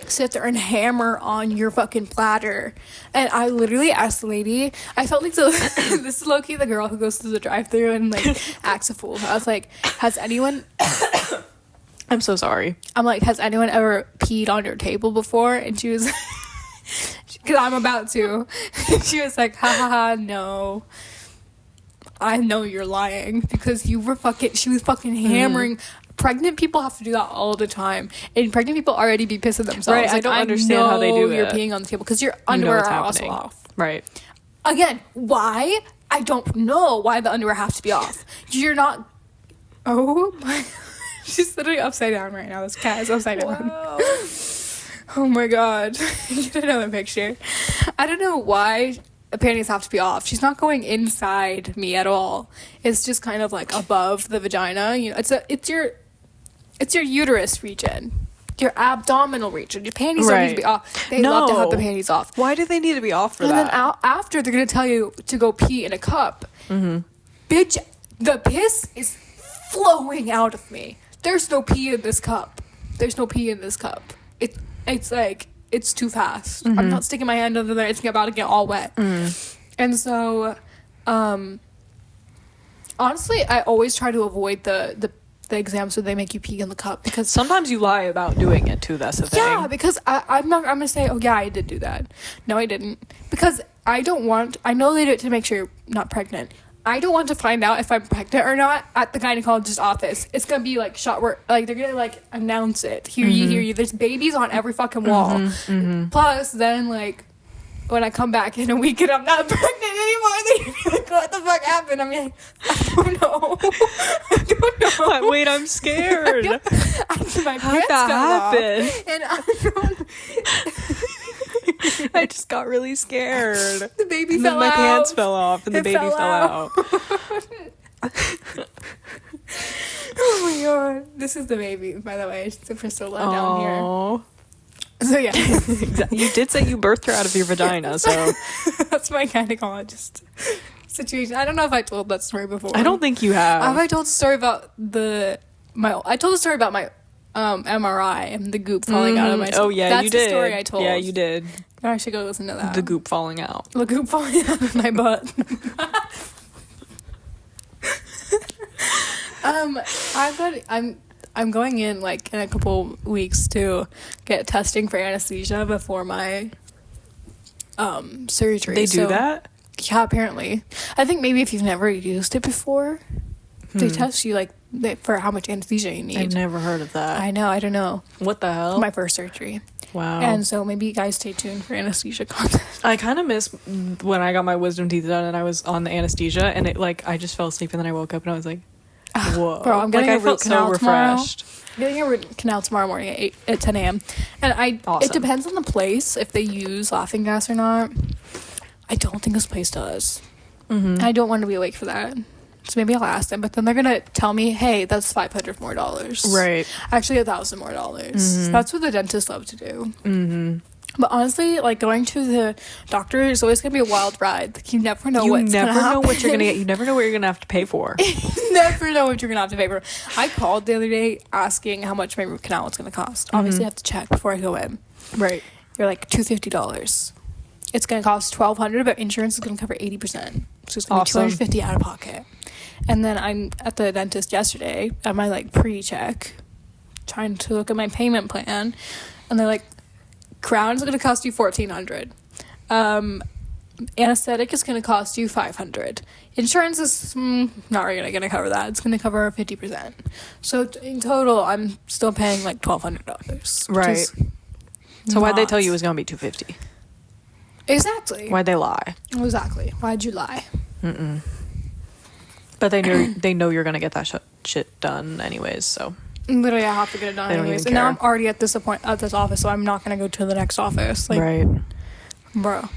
sit there and hammer on your fucking bladder. And I literally asked the lady, I felt like this is low-key the girl who goes to the drive-thru and like acts a fool. I was like, has anyone I'm so sorry. I'm like, has anyone ever peed on your table before? And she was because I'm about to. She was like, ha ha ha, no, I know you're lying, because she was fucking hammering. Pregnant people have to do that all the time, and pregnant people already be pissing themselves. Right, like, I don't understand how they do You're it. peeing on the table because your underwear what's are also happening. off. Right. Again, why? I don't know why the underwear have to be off. You're not. Oh my! She's literally upside down right now. This cat is upside down. Wow. Oh my god! Get another picture. I don't know why the panties have to be off. She's not going inside me at all. It's just kind of like above the vagina. You know, it's your uterus region, your abdominal region. Your panties don't need to be off. They love to have the panties off. Why do they need to be off for And that? then after, they're gonna tell you to go pee in a cup. Bitch, the piss is flowing out of me. There's no pee in this cup. There's no pee in this cup. It's like, it's too fast. I'm not sticking my hand under there. It's about to get all wet. And so, honestly, I always try to avoid the exams where they make you pee in the cup, because Sometimes you lie about doing it too. That's the thing. yeah, because I'm gonna say, oh yeah, I did do that. No, I didn't, because I know they do it to make sure you're not pregnant. I don't want to find out if I'm pregnant or not at the gynecologist's office. It's gonna be like shot where like they're gonna like announce it. Hear you. There's babies on every fucking wall. Plus, then like when I come back in a week and I'm not pregnant anymore, they're like, what the fuck happened? I'm like, I don't know. I don't know. Wait, I'm scared. My How'd that happen? And I don't. I just got really scared. The baby and fell then my out. pants fell off and the baby fell out. Oh my god. This is the baby, by the way. It's the Priscilla down here. So yeah. Exactly. You did say you birthed her out of your vagina, so. That's my gynecologist situation. I don't know if I told that story before. I don't think you have. Have I told the story about I told the story about my MRI and the goop falling out of my Oh yeah, That's you did. The story I told. Yeah, you did. I should go listen to that. The goop falling out. The goop falling out of my butt. I'm going in like in a couple weeks to get testing for anesthesia before my surgery. They do that? Yeah, apparently. I think maybe if you've never used it before, they test you like for how much anesthesia you need. I've never heard of that. I know. I don't know. What the hell? My first surgery. Wow. And so maybe you guys stay tuned for anesthesia content. I kind of miss when I got my wisdom teeth done and I was on the anesthesia and it like I just fell asleep and then I woke up and I was like, whoa. Bro, I'm getting like, a root canal tomorrow. refreshed. I'm getting a root canal tomorrow morning at 10 a.m. And Awesome. it depends on the place if they use laughing gas or not. I don't think this place does. I don't want to be awake for that. So maybe I'll ask them, but then they're gonna tell me, hey, that's $500 more. Right. Actually, $1,000 more. That's what the dentists love to do. But honestly, like going to the doctor is always gonna be a wild ride. Like, you never know what you're gonna get. You never know what you're gonna have to pay for. You never know what you're gonna have to pay for. I called the other day asking how much my root canal was gonna cost. Obviously, I have to check before I go in. Right. You're like $250. It's gonna cost $1,200, but insurance is gonna cover 80%. So it's gonna be $250 out of pocket. And then I'm at the dentist yesterday at my like pre-check, trying to look at my payment plan, and they're like, crown is going to cost you $1,400. Anesthetic is going to cost you $500. Insurance is not really going to cover that. It's going to cover 50%. So in total, I'm still paying like $1,200. Right. So why'd they tell you it was going to be $250? Exactly. Why'd they lie? Exactly. Why'd you lie? But they know you're going to get that shit done anyways, so. Literally, I have to get it done anyways. And now I'm already at this office, so I'm not going to go to the next office. Like, right. Bro.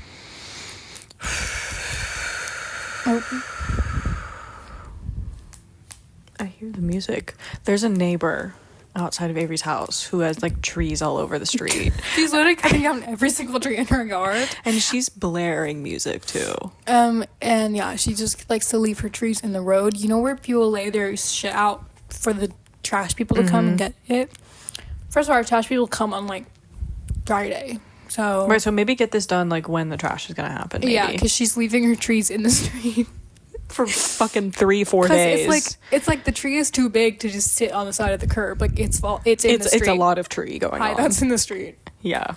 I hear the music. There's a neighbor outside of Avery's house who has like trees all over the street. She's literally cutting down every single tree in her yard. And she's blaring music too. And yeah, she just likes to leave her trees in the road. You know where people lay their shit out for the trash people to come and get it? First of all, our trash people come on like Friday. So right, so maybe get this done like when the trash is gonna happen. Maybe. Yeah, because she's leaving her trees in the street for fucking 3-4 days. It's like the tree is too big to just sit on the side of the curb. Like it's in the street. It's a lot of tree going on. That's in the street. Yeah.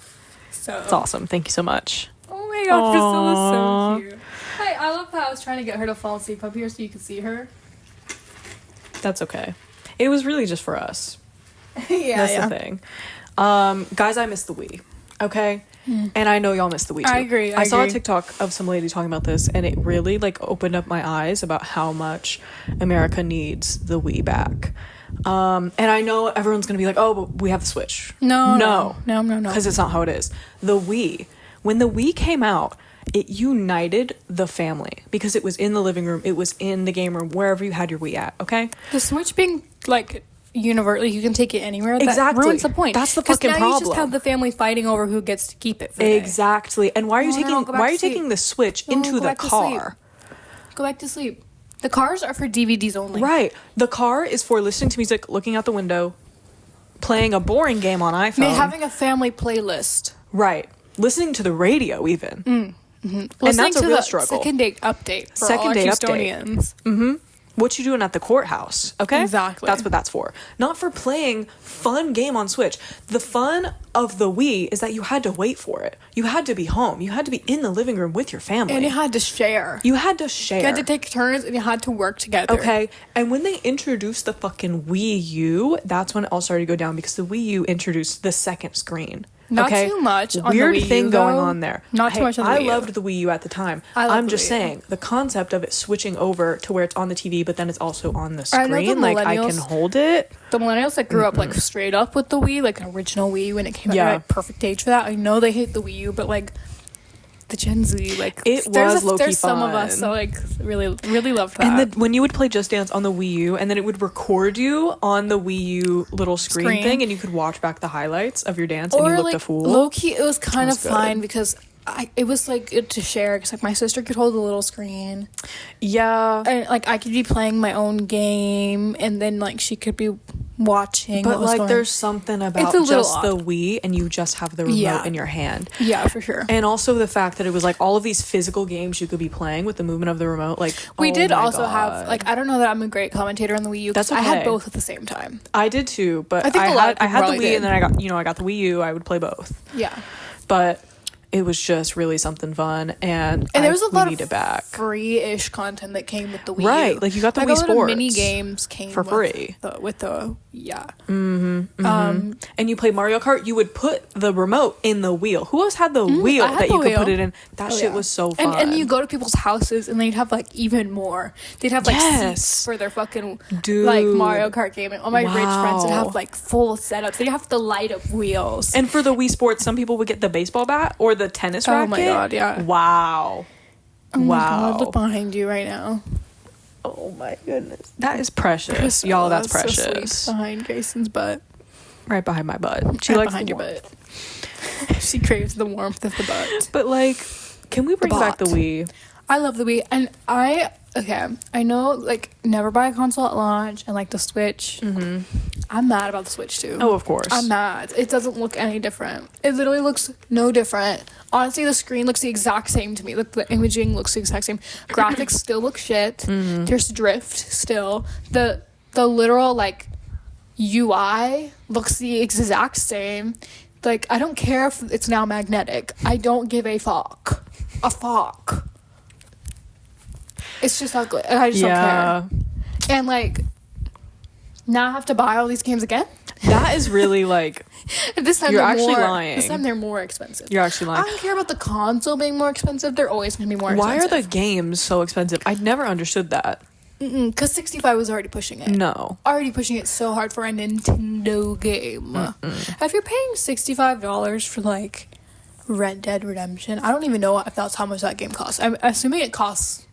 So it's awesome. Thank you so much. Oh my god, Priscilla's so cute. Hey, I love how I was trying to get her to fall asleep up here so you could see her. That's okay. It was really just for us. That's the thing. Guys, I miss the Wii. Okay? And I know y'all miss the Wii too. I agree. I saw a TikTok of some lady talking about this, and it really like opened up my eyes about how much America needs the Wii back. And I know everyone's gonna be like, "Oh, but we have the Switch." No. Because it's not how it is. The Wii. When the Wii came out, it united the family because it was in the living room, it was in the game room, wherever you had your Wii at. Okay. The Switch being like universally, you can take it anywhere. Exactly. That ruins the point. That's the fucking problem. You just have the family fighting over who gets to keep it for exactly. And why are you taking the Switch into the car? Go back to sleep. The cars are for DVDs only. Right. The car is for listening to music, looking out the window, playing a boring game on iPhone. Having a family playlist. Right. Listening to the radio even. And that's a real struggle. Second date update for all our Houstonians. what you doing at the courthouse, okay? Exactly. That's what that's for. Not for playing fun game on Switch. The fun of the Wii is that you had to wait for it. You had to be home. You had to be in the living room with your family. And you had to share. You had to share. You had to take turns and you had to work together. Okay. And when they introduced the fucking Wii U, that's when it all started to go down, because the Wii U introduced the second screen. Not too much on Weird the Wii U, thing going though. on there. Not too much on the Wii U. I loved the Wii U at the time. I'm just saying, the concept of it switching over to where it's on the TV, but then it's also on the screen. Like, I can hold it. The millennials that grew up, like, straight up with the Wii, like, an original Wii when it came out, like, perfect age for that. I know they hate the Wii U, but, like, the Gen Z, like, there's some of us that, like, really loved that. And when you would play Just Dance on the Wii U, and then it would record you on the Wii U little screen thing, and you could watch back the highlights of your dance, and you looked a fool. Low key, it was kind of fine because it was like good to share, because like my sister could hold the little screen. Yeah. And like I could be playing my own game, and then like she could be watching. But like there's something about just the Wii, and you just have the remote in your hand. Yeah, for sure. And also the fact that it was like all of these physical games you could be playing with the movement of the remote. Like we did also have, like, I don't know that I'm a great commentator on the Wii U. That's okay. I had both at the same time. I did too, but I had the Wii, and then I got the Wii U. I would play both. Yeah. But it was just really something fun, and there was a lot of free-ish content that came with the Wii U. Right, like you got the Wii Sports. Mini games came for free with the yeah. And you play Mario Kart. You would put the remote in the wheel. Who else had the wheel that you could put it in? That shit was so fun. And you go to people's houses, and they'd have like even more. They'd have like seats for their fucking like Mario Kart gaming. All my rich friends would have like full setups. They'd have the light up wheels. And for the Wii Sports, some people would get the baseball bat or the tennis racket. Oh my god, yeah. Wow. Oh my god, look behind you right now. Oh my goodness. That is precious. Y'all, that's precious. So behind Grayson's butt. Right behind my butt. She likes behind your butt. She craves the warmth of the butt. But like, can we bring back the Wii? I love the Wii, and I know, like, never buy a console at launch, and like the Switch. I'm mad about the Switch too. Oh, of course. I'm mad. It doesn't look any different. It literally looks no different. Honestly, the screen looks the exact same to me. Like, the imaging looks the exact same. Graphics still look shit. There's drift still. The literal, like, UI looks the exact same. Like, I don't care if it's now magnetic. I don't give a fuck. It's just ugly. I just don't care. And like, now I have to buy all these games again? That is really like, this time you're actually lying. This time they're more expensive. You're actually lying. I don't care about the console being more expensive. They're always going to be more expensive. Why are the games so expensive? I never understood that. Because 65 was already pushing it. No. Already pushing it so hard for a Nintendo game. If you're paying $65 for like Red Dead Redemption, I don't even know if that's how much that game costs. I'm assuming it costs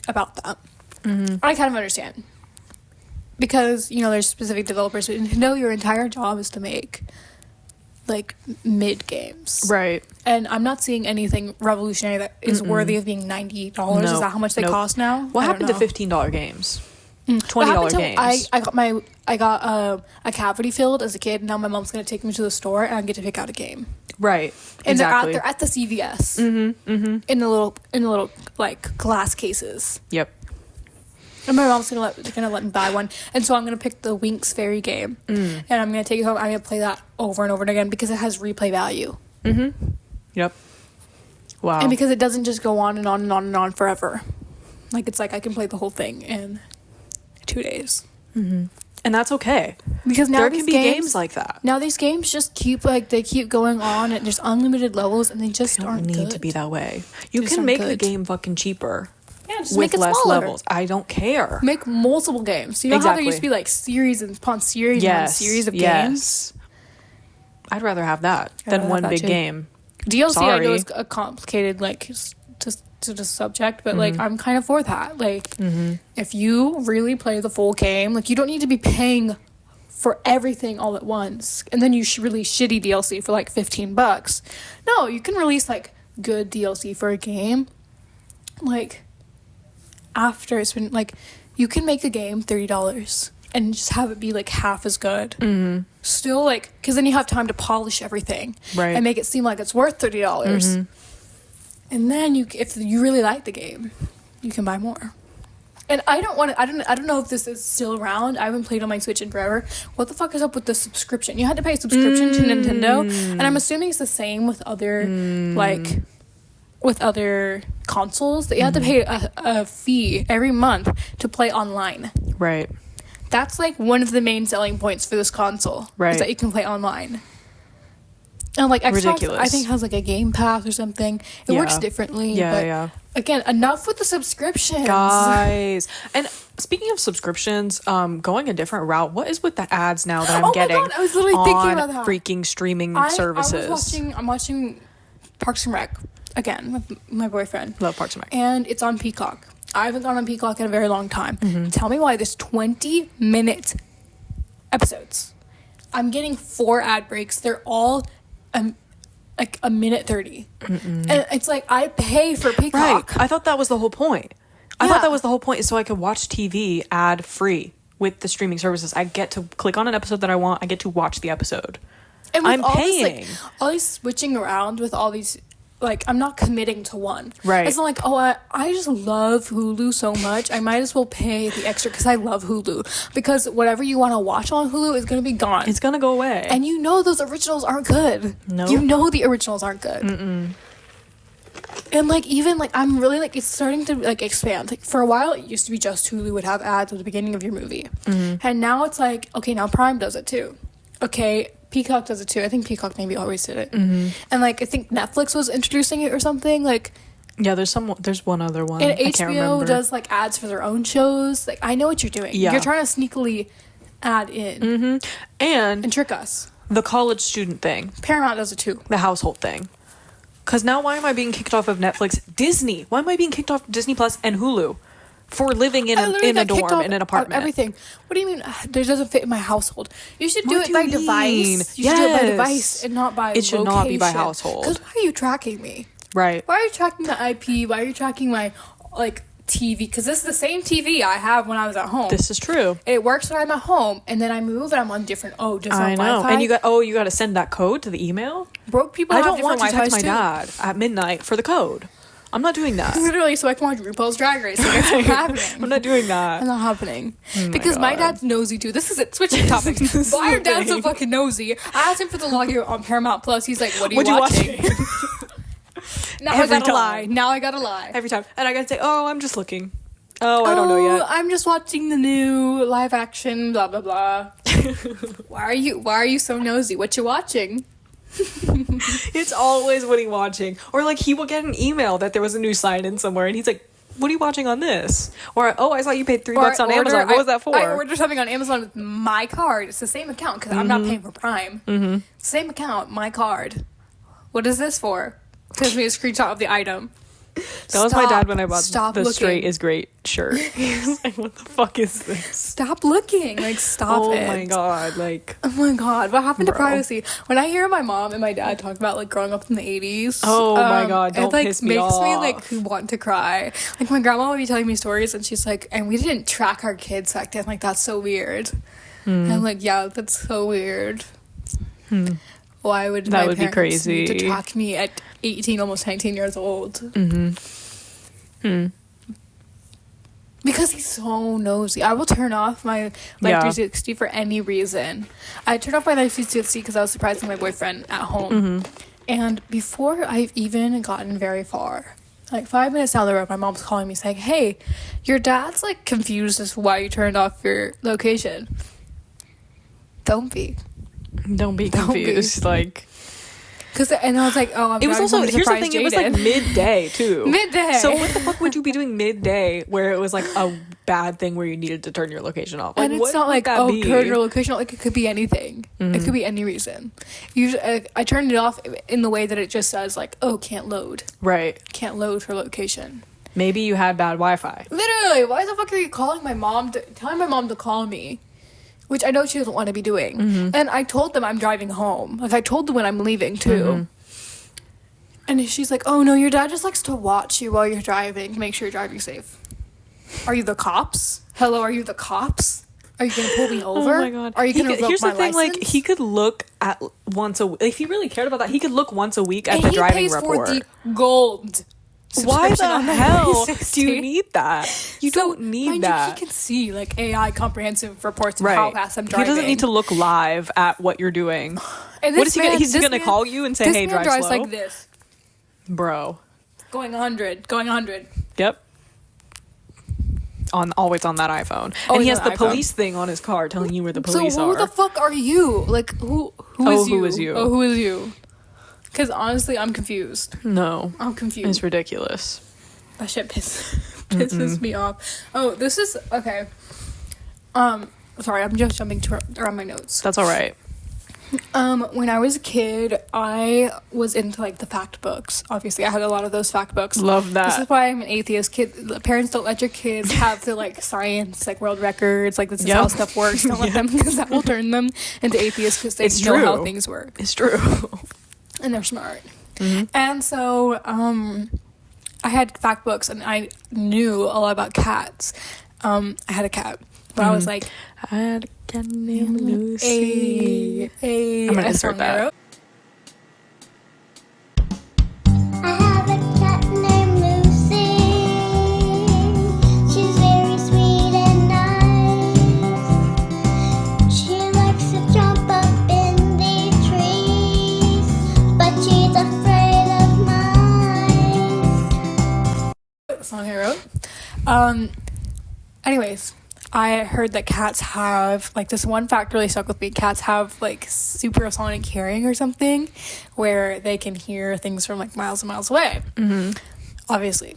about that. I kind of understand. Because, you know, there's specific developers who know your entire job is to make like mid games. Right. And I'm not seeing anything revolutionary that is worthy of being $90. No. Is that how much they cost now? What happened to $15 games? $20 games. I got a cavity filled as a kid, and now my mom's gonna take me to the store and I get to pick out a game. Right. And exactly. they're at the CVS. In the little like glass cases. Yep. And my mom's gonna let me buy one, and so I'm gonna pick the Winx Fairy game, and I'm gonna take it home. I'm gonna play that over and over again because it has replay value. Yep. Wow. And because it doesn't just go on and on and on and on forever. Like, it's like I can play the whole thing in 2 days. And that's okay. Because now there can be games like that. Now these games just keep going on, and there's unlimited levels, and they just aren't good. Need to be that way. You can make the game fucking cheaper. Yeah, just with make it less smaller. Levels. I don't care. Make multiple games. You know how there used to be like series upon series upon series of games? I'd rather have that than one big game. DLC, I know, is a complicated like to the subject, but like I'm kind of for that. Like if you really play the full game, like you don't need to be paying for everything all at once, and then you release shitty DLC for like $15. No, you can release like good DLC for a game. Like after it's been like, you can make a game $30 and just have it be like half as good. Still, like, because then you have time to polish everything, right, and make it seem like it's worth $30. And then if you really like the game, you can buy more. And I don't know if this is still around. I haven't played on my Switch in forever. What the fuck is up with the subscription? You had to pay a subscription to Nintendo, and I'm assuming it's the same with other with other consoles, that you have to pay a fee every month to play online. Right. That's like one of the main selling points for this console. Right. Is that you can play online. And like Xbox, ridiculous. I think has like a Game Pass or something. It works differently. Yeah, but again, enough with the subscriptions, guys. And speaking of subscriptions, going a different route. What is with the ads now that I'm getting? God, I was literally thinking about that. Freaking streaming services. I'm watching Parks and Rec again with my boyfriend. Love Parks and Rec. And it's on Peacock. I haven't gone on Peacock in a very long time. Tell me why there's 20-minute episodes. I'm getting 4 ad breaks. They're all like a minute 30. And it's like, I pay for Peacock. Right. I thought that was the whole point. I thought that was the whole point, is so I could watch TV ad free with the streaming services. I get to click on an episode that I want. I get to watch the episode. And with I'm paying. All these switching around with all these, like, I'm not committing to one. Right. It's not like, I just love Hulu so much. I might as well pay the extra because I love Hulu. Because whatever you want to watch on Hulu is going to be gone. It's going to go away. And you know those originals aren't good. No. You know the originals aren't good. And like, even like, I'm really like, it's starting to like expand. Like, for a while it used to be just Hulu would have ads at the beginning of your movie. And now it's like, okay, now Prime does it too. Okay, Peacock does it too. I think Peacock maybe always did it. And like, I think Netflix was introducing it or something. Like, yeah, there's one other one. And I can't remember. HBO does like ads for their own shows. Like, I know what you're doing. Yeah. You're trying to sneakily add in and trick us. The college student thing. Paramount does it too. The household thing. Because now why am I being kicked off of Netflix? Disney. Why am I being kicked off Disney Plus and Hulu for living in a dorm, in an apartment? Everything. What do you mean? This doesn't fit in my household. You should do What it by do you mean? device. You should do it by device and not by It should location. not be by household. Because why are you tracking me? Right. Why are you tracking the IP? Why are you tracking my like TV? Because this is the same TV I have when I was at home. This is true. It works when I'm at home, and then I move and I'm on different. I know. Wi-Fi. And you got to send that code to the email. Broke people. I have don't want to different text my dad at midnight for the code. I'm not doing that. Literally, so I can watch RuPaul's Drag Race. Like, that's not happening. I'm not doing that. It's not happening. Because my dad's nosy too. This is it. Switching topics. Why are dads so fucking nosy? I asked him for the login on Paramount Plus. He's like, "What are you watching?" Now I gotta lie. Every time. And I gotta say, "Oh, I'm just looking. Oh, I don't know yet. I'm just watching the new live action, blah, blah, blah." Why are you so nosy? What you watching? It's always what he watching. Or like, he will get an email that there was a new sign-in somewhere, and he's like, "What are you watching on this?" Or, "Oh, I saw you paid $3 on Amazon. What was that for?" I ordered something on Amazon with my card. It's the same account because I'm not paying for Prime. Same account, my card. What is this for? Tells me a screenshot of the item. That was my dad when I bought the looking. Straight is Great shirt. He was like, "What the fuck is this?" Stop looking. Like, stop it. Oh my god. Like, oh my god. What happened to privacy? When I hear my mom and my dad talk about like growing up in the 80s. Oh my god. Don't it like piss me makes off. me like want to cry. Like, my grandma would be telling me stories and she's like, "And we didn't track our kids back then." Like, that's so weird. And I'm like, yeah, that's so weird. Why would that my would be parents crazy need to track me at 18, almost 19 years old? Because he's so nosy. I will turn off my Life 360 for any reason. I turned off my Life 360 because I was surprising my boyfriend at home. And before I've even gotten very far, like 5 minutes down the road, my mom's calling me saying, "Hey, your dad's like confused as to why you turned off your location." Don't be confused. Like, and I was like, "Oh, I'm it was also, here's the thing, Jaden. it was like midday too. Midday. So what the fuck would you be doing midday where it was like a bad thing where you needed to turn your location off? Like, and it's not like, turn your location off. Like, it could be anything. It could be any reason. Usually, I turned it off in the way that it just says like, "Oh, can't load." Right. Can't load for location. Maybe you had bad Wi-Fi. Literally, why the fuck are you telling my mom to call me? Which I know she doesn't want to be doing. And I told them I'm driving home. Like, I told them when I'm leaving, too. And she's like, "Oh, no, your dad just likes to watch you while you're driving to make sure you're driving safe." Are you the cops? Hello, are you the cops? Are you going to pull me over? Oh, my God. Are you going to revoke my license? Here's the thing, like, he could look at once a week. If he really cared about that, he could look once a week at the driving report. And he pays for the gold Why subscription the on the hell 360. do you need that? You don't need mind that. You, he can see like AI comprehensive reports of Right. how fast I'm driving. He doesn't need to look live at what you're doing. And What is he man, gonna, he's this gonna man- call you and say, this hey, man drive drives slow? like this, Bro. going 100, going 100. Yep. Always on that iPhone. And Always he has on the the iPhone. police thing on his car telling you where the police so who are. the fuck are you? Like who is you? Who is you? Oh, who is you? Because honestly, I'm confused. No. I'm confused. It's ridiculous. That shit pisses me off. Oh, this is okay. Sorry, I'm just jumping around my notes. That's all right. When I was a kid, I was into like the fact books. Obviously, I had a lot of those fact books. Love that. This is why I'm an atheist. Parents, don't let your kids have the like science, like world records. Like this is how stuff works. Don't let them, because that will turn them into atheists because they know how things work. It's true. And they're smart. And so, I had fact books, and I knew a lot about cats. I had a cat. But I was like, I had a cat named Lucy. I'm gonna insert that. I have a cat named Lucy. She's very sweet and nice. She likes to jump up in the trees, but she's afraid of mice. Song I wrote. Anyways, I heard that cats have, like, this one fact really stuck with me. Cats have, like, supersonic hearing or something, where they can hear things from, like, miles and miles away. Obviously.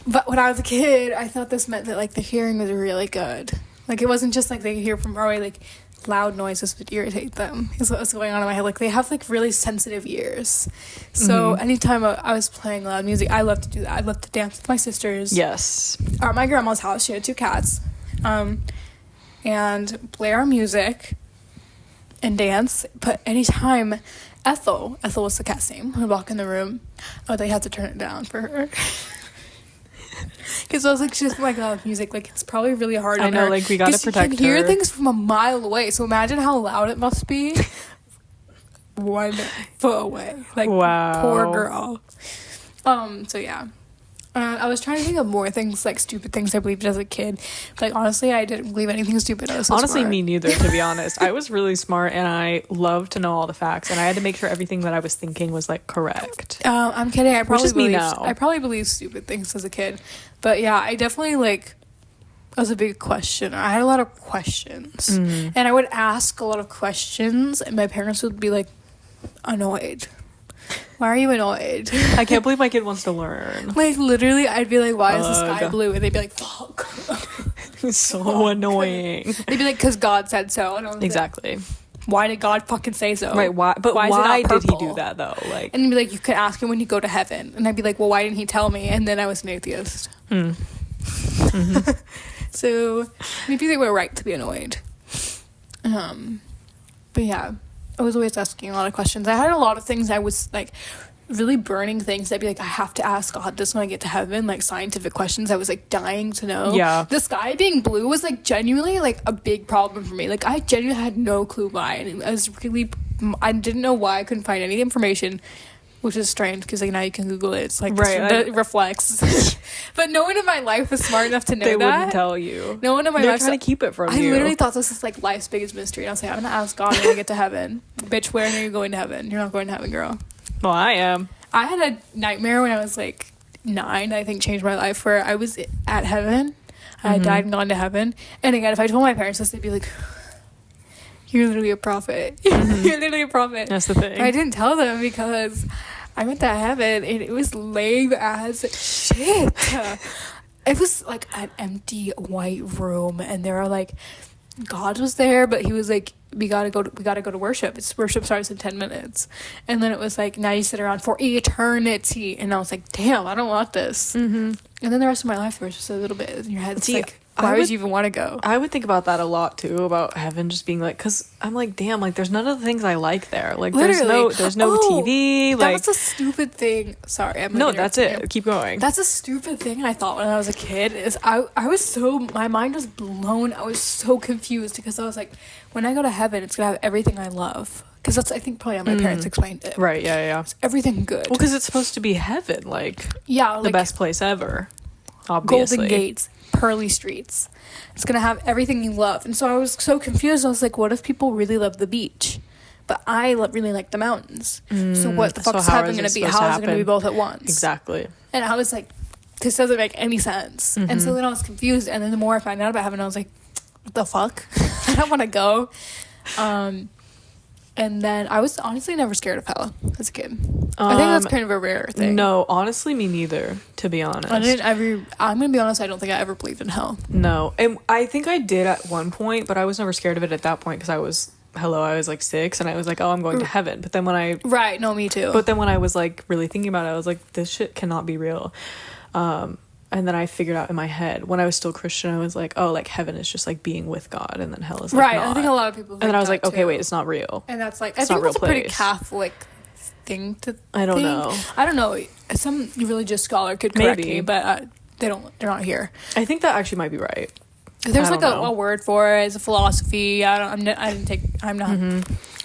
But when I was a kid, I thought this meant that, like, the hearing was really good. Like, it wasn't just, like, they could hear from far away, like, loud noises would irritate them, is what was going on in my head. Like, they have, like, really sensitive ears. So anytime I was playing loud music, I loved to do that. I loved to dance with my sisters. Yes. At my grandma's house, she had 2 cats. And play our music and dance. But anytime Ethel was the cat's name, would walk in the room, they had to turn it down for her. Because I was like, she's like loud music, like it's probably really hard on I know, her. like we gotta protect her. You can hear things from a mile away, so imagine how loud it must be 1 foot away. Like, wow. Poor girl. So yeah. I was trying to think of more things, like stupid things I believed as a kid. But, like, honestly, I didn't believe anything stupid. I was so Honestly, smart. me neither, to be honest. I was really smart, and I loved to know all the facts, and I had to make sure everything that I was thinking was, like, correct. I'm kidding. I probably now. believed stupid things as a kid. But yeah, I definitely, like, was a big questioner. I had a lot of questions. And I would ask a lot of questions, and my parents would be, like, annoyed. Why are you annoyed? I can't believe my kid wants to learn. Like, literally, I'd be like, why is the sky blue? And they'd be like, fuck. It's so annoying. They'd be like, because God said so. And I was Exactly. like, why did God fucking say so? Right, why? But why is it not did he purple? do that, though? Like, And he'd be like, you could ask him when you go to heaven. And I'd be like, well, why didn't he tell me? And then I was an atheist. So maybe they were right to be annoyed. But yeah, I was always asking a lot of questions. I had a lot of things I was like really burning things. I'd be like, I have to ask God this when I get to heaven, like scientific questions I was like dying to know. Yeah. The sky being blue was like genuinely like a big problem for me. Like I genuinely had no clue why, and I didn't know why. I couldn't find any information, which is strange because like now you can Google it. It's like it reflects. But no one in my life was smart enough to know they that. wouldn't tell you. No one in my They're life trying to keep it from I you. literally thought this was like life's biggest mystery. And I was like, I'm gonna ask God when I get to heaven. Bitch, when are you going to heaven? You're not going to heaven, girl. Well, I am. I had a nightmare when I was like 9, I think changed my life, where I was at heaven. I had died and gone to heaven. And again, if I told my parents this, they'd be like, you're literally a prophet. You're literally a prophet. That's the thing. But I didn't tell them because I went to heaven and it was lame as shit. It was like an empty white room, and there were like, God was there, but he was like, we gotta go to worship. Worship starts in 10 minutes. And then it was like, now you sit around for eternity. And I was like, damn, I don't want this. And then the rest of my life was just a little bit in your head. It's like, why would you even want to go? I would think about that a lot too, about heaven just being like, because I'm like, damn, like there's none of the things I like there. Like there's no TV. That Like was a stupid thing. Sorry, no, that's it. Keep going. That's a stupid thing I thought when I was a kid. Is I was so, my mind was blown. I was so confused because I was like, when I go to heaven, it's gonna have everything I love. because that's, I think, probably how my parents explained it. Right, yeah. It's everything good. Well, because it's supposed to be heaven, like, yeah, the like best place ever, obviously. golden gates, pearly streets. It's gonna have everything you love. And so I was so confused. I was like, what if people really love the beach? But I really like the mountains. So what the fuck is heaven gonna be? How is it gonna be both at once? Exactly. And I was like, this doesn't make any sense. And so then I was confused. And then the more I found out about heaven, I was like, what the fuck? I don't want to go. And then I was honestly never scared of hell as a kid. I think that's kind of a rare thing. No, honestly, me neither, to be honest. I'm gonna be honest, I don't think I ever believed in hell. No. And I think I did at one point, but I was never scared of it at that point because I was like 6 and I was like, oh, I'm going to heaven. But then Right, no, me too. But then when I was like really thinking about it, I was like, this shit cannot be real. And then I figured out in my head when I was still Christian, I was like, oh, like heaven is just like being with God, and then hell is like right. not. I think a lot of people. And then I was like, okay, too. wait, it's not real. And that's like, it's I think that's a pretty place. Catholic thing to. I don't know. I don't know. Some religious scholar could correct me, but they're not here. I think that actually might be right. There's like a word for it. It's a philosophy. I'm not.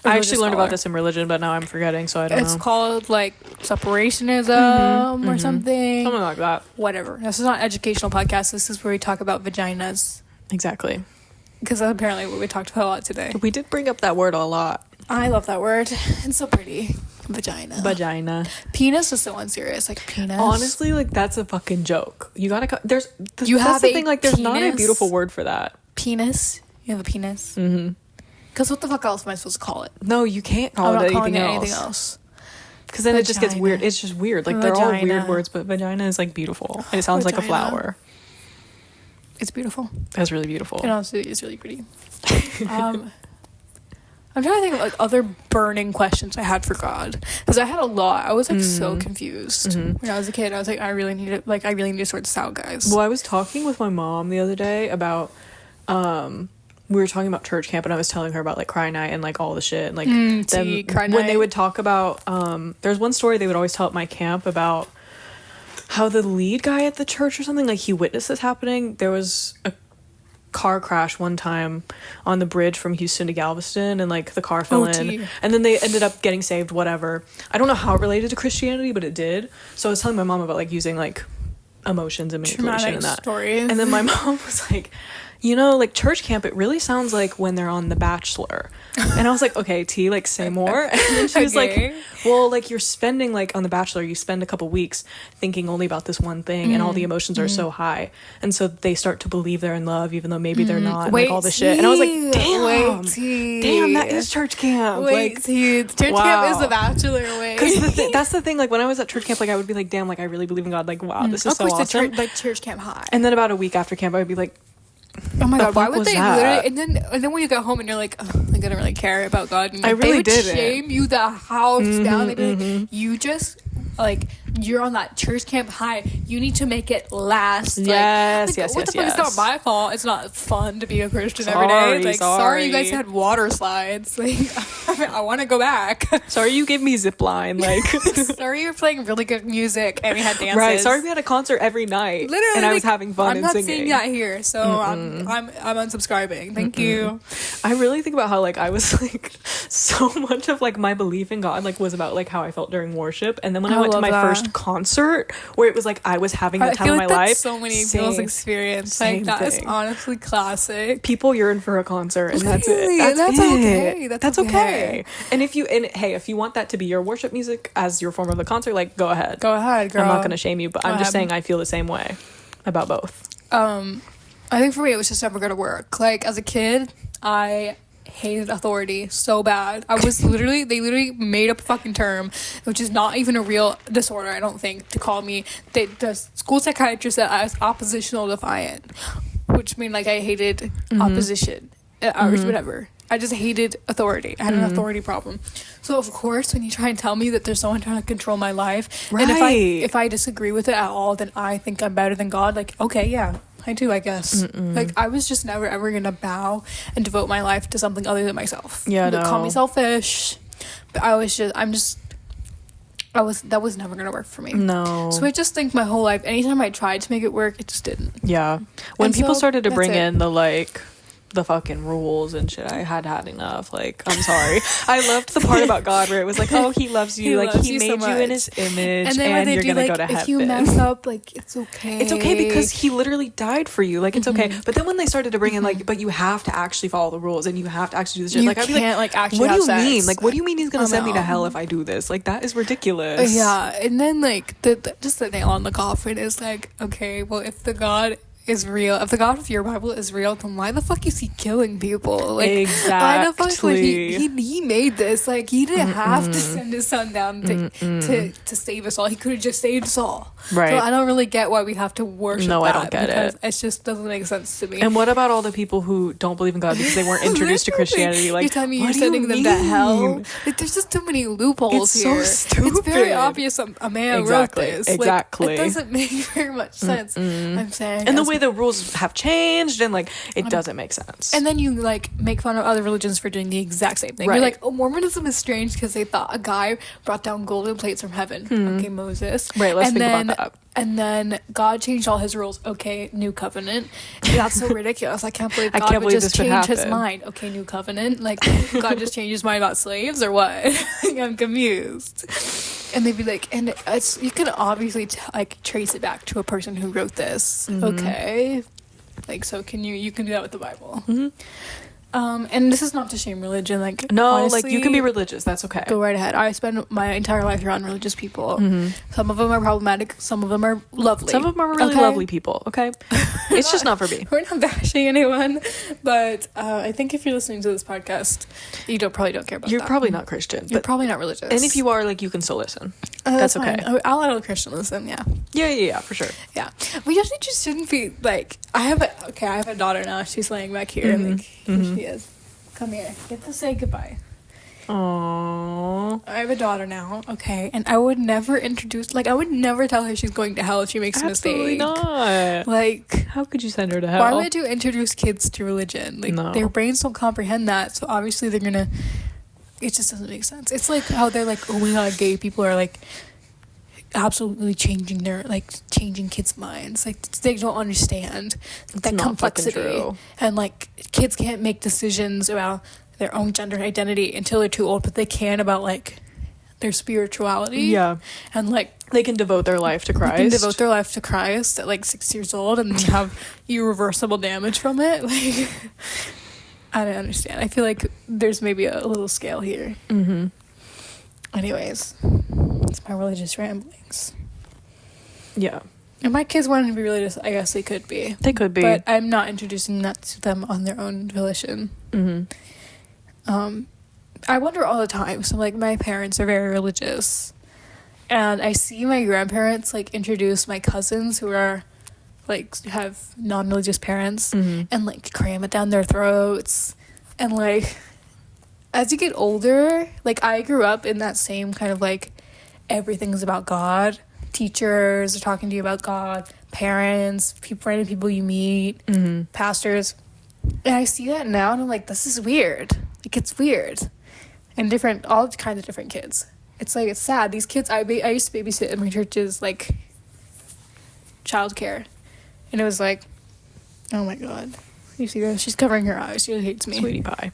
I actually learned about this in religion, but now I'm forgetting, so I don't know. It's called like separationism or something. Something like that. Whatever. This is not an educational podcast. This is where we talk about vaginas. Exactly. Because that's apparently what we talked about a lot today. We did bring up that word a lot. I love that word. It's so pretty. Vagina. Penis is so unserious. Like penis. Honestly, like that's a fucking joke. You gotta. That's the thing. Like, there's not a beautiful word for that. Penis. You have a penis. Because what the fuck else am I supposed to call it? No, you can't call it anything else. Because then it just gets weird. It's just weird. Like they're all weird words, but vagina is like beautiful. And it sounds like a flower. It's beautiful. That's really beautiful. It honestly is really pretty. I'm trying to think of like other burning questions I had for God, because I had a lot. I was like so confused when I was a kid. I was like, I really need to sort this out, guys. Well, I was talking with my mom the other day about we were talking about church camp, and I was telling her about like cry night and like all the shit, and like when they would talk about there's one story they would always tell at my camp about how the lead guy at the church or something, like he witnessed this happening. There was a car crash one time on the bridge from Houston to Galveston, and like the car fell in, and then they ended up getting saved, whatever. I don't know how it related to Christianity, but it did. So I was telling my mom about like using like emotions and manipulation and that stories. And then my mom was like, you know, like church camp, it really sounds like when they're on The Bachelor. And I was like, okay, T, like say more. And then she was like, well, like you're spending like on The Bachelor, you spend a couple weeks thinking only about this one thing, and all the emotions are so high, and so they start to believe they're in love even though maybe they're not, and like all this shit. And I was like, damn, that is church camp. Church camp is The Bachelor. Because that's the thing, like when I was at church camp, like I would be like, damn, like I really believe in God, like wow, this is so awesome. Like church camp high. And then about a week after camp, I would be like, oh my god, why would they literally, and then when you go home and you're like, oh, like I don't really care about God, and I really they would shame you the house down. They'd be like, you just like, you're on that church camp high, you need to make it last. Yes. What the fuck? It's not my fault. It's not fun to be a Christian every day. Like, sorry you guys had water slides. Like, I want to go back. Sorry you gave me zip line. Like, sorry you're playing really good music and we had dances. Right. Sorry we had a concert every night. Literally, and I was having fun and singing. I'm not seeing that here, so I'm unsubscribing. Thank you. I really think about how like I was like so much of like my belief in God like was about like how I felt during worship, and then when I went to my first concert where it was like I was having the time of my life. So many people's experience. Like that is honestly classic. People yearn for a concert, and that's it. That's okay. And if you want that to be your worship music as your form of the concert, like go ahead, girl. I'm not gonna shame you, but I'm just saying I feel the same way about both. I think for me it was just never gonna work. Like as a kid, I hated authority so bad. I was they literally made up a fucking term, which is not even a real disorder, I don't think, to call me. The school psychiatrist said I was oppositional defiant, which means like I hated opposition or whatever. I just hated authority. I had an authority problem. So of course, when you try and tell me that there's someone trying to control my life, and if I disagree with it at all, then I think I'm better than God. Like, okay, yeah, I do, I guess. Like, I was just never ever gonna bow and devote my life to something other than myself. Yeah, no. Call me selfish, but that was never gonna work for me. No. So I just think my whole life, anytime I tried to make it work, it just didn't. Yeah. When people started to bring in the like the fucking rules and shit. I had enough. Like, I'm sorry. I loved the part about God where it was like, oh, he loves you. He made you in his image, and you're gonna go to heaven. If you mess up, like, it's okay. It's okay because he literally died for you. Like, it's okay. But then when they started to bring in like, but you have to actually follow the rules and you have to actually do this shit. Like, I'd be like, actually what do you sex. mean? Like, what do you mean he's gonna send me to hell if I do this? Like, that is ridiculous. Yeah, and then like just the nail on the coffin is like, okay, well, if the God is real, if the God of your Bible is real, then why the fuck is he killing people? Like, exactly. Why the fuck, like, he made this, like, he didn't have to send his son down to save us all. He could have just saved us all. Right. So I don't really get why we have to worship that. I don't get it. It just doesn't make sense to me. And what about all the people who don't believe in God because they weren't introduced to Christianity? Like, you're telling me you're sending them to hell? Like, there's just too many loopholes here. It's so stupid. It's very obvious a man wrote this. Exactly. Like, it doesn't make very much sense. I'm saying. And the way the rules have changed, and like, it doesn't make sense. And then you like make fun of other religions for doing the exact same thing. Right. You're like, oh, Mormonism is strange because they thought a guy brought down golden plates from heaven. Okay, Moses. Right, let's think about that. And then God changed all his rules. Okay, new covenant. That's so ridiculous. I can't believe God would just change his mind. Okay, new covenant. Like, God just changed his mind about slaves or what? I'm confused. And they'd be like, and you can obviously like trace it back to a person who wrote this. Okay. Like, so you can do that with the Bible. And this is not to shame religion. Like, no, honestly, like, you can be religious. That's okay. Go right ahead. I spend my entire life around religious people. Some of them are problematic. Some of them are lovely. Some of them are really lovely people. Okay, it's just not for me. We're not bashing anyone, but I think if you're listening to this podcast, you probably don't care about. You're probably not Christian. You're probably not religious. And if you are, like, you can still listen. That's okay. Fine. I'll let a Christian listen. Yeah. Yeah, for sure. Yeah, we actually just shouldn't be like. I have a daughter now. She's laying back here. Like, here she is. Come here. Get to say goodbye. Aww. I have a daughter now. Okay, and I would never I would never tell her she's going to hell if she makes a mistake. Absolutely not. Like, how could you send her to hell? Why would you introduce kids to religion? Like, no. Their brains don't comprehend that, so obviously they're gonna. It just doesn't make sense. It's like how they're like, oh my god, gay people are like absolutely changing kids' minds. Like, they don't understand that complexity, and like, kids can't make decisions about their own gender identity until they're too old, but they can about like their spirituality. Yeah. And like, they can devote their life to Christ. They can devote their life to Christ at like 6 years old and have irreversible damage from it. Like, I don't understand. I feel like there's maybe a little scale here. Anyways, it's my religious ramblings. Yeah. And my kids wanted to be religious, I guess they could be. They could be. But I'm not introducing that to them on their own volition. I wonder all the time. So, like, my parents are very religious. And I see my grandparents, like, introduce my cousins who are, like, have non-religious parents and, like, cram it down their throats. And, like, as you get older, like, I grew up in that same kind of, like, everything's about God. Teachers are talking to you about God. Parents, random people you meet, pastors. And I see that now, and I'm like, this is weird. Like, it's weird. And all kinds of different kids. It's like, it's sad. These kids, I used to babysit in my church's, like, childcare. And it was like, oh my god. You see that? She's covering her eyes. She hates me. Sweetie pie.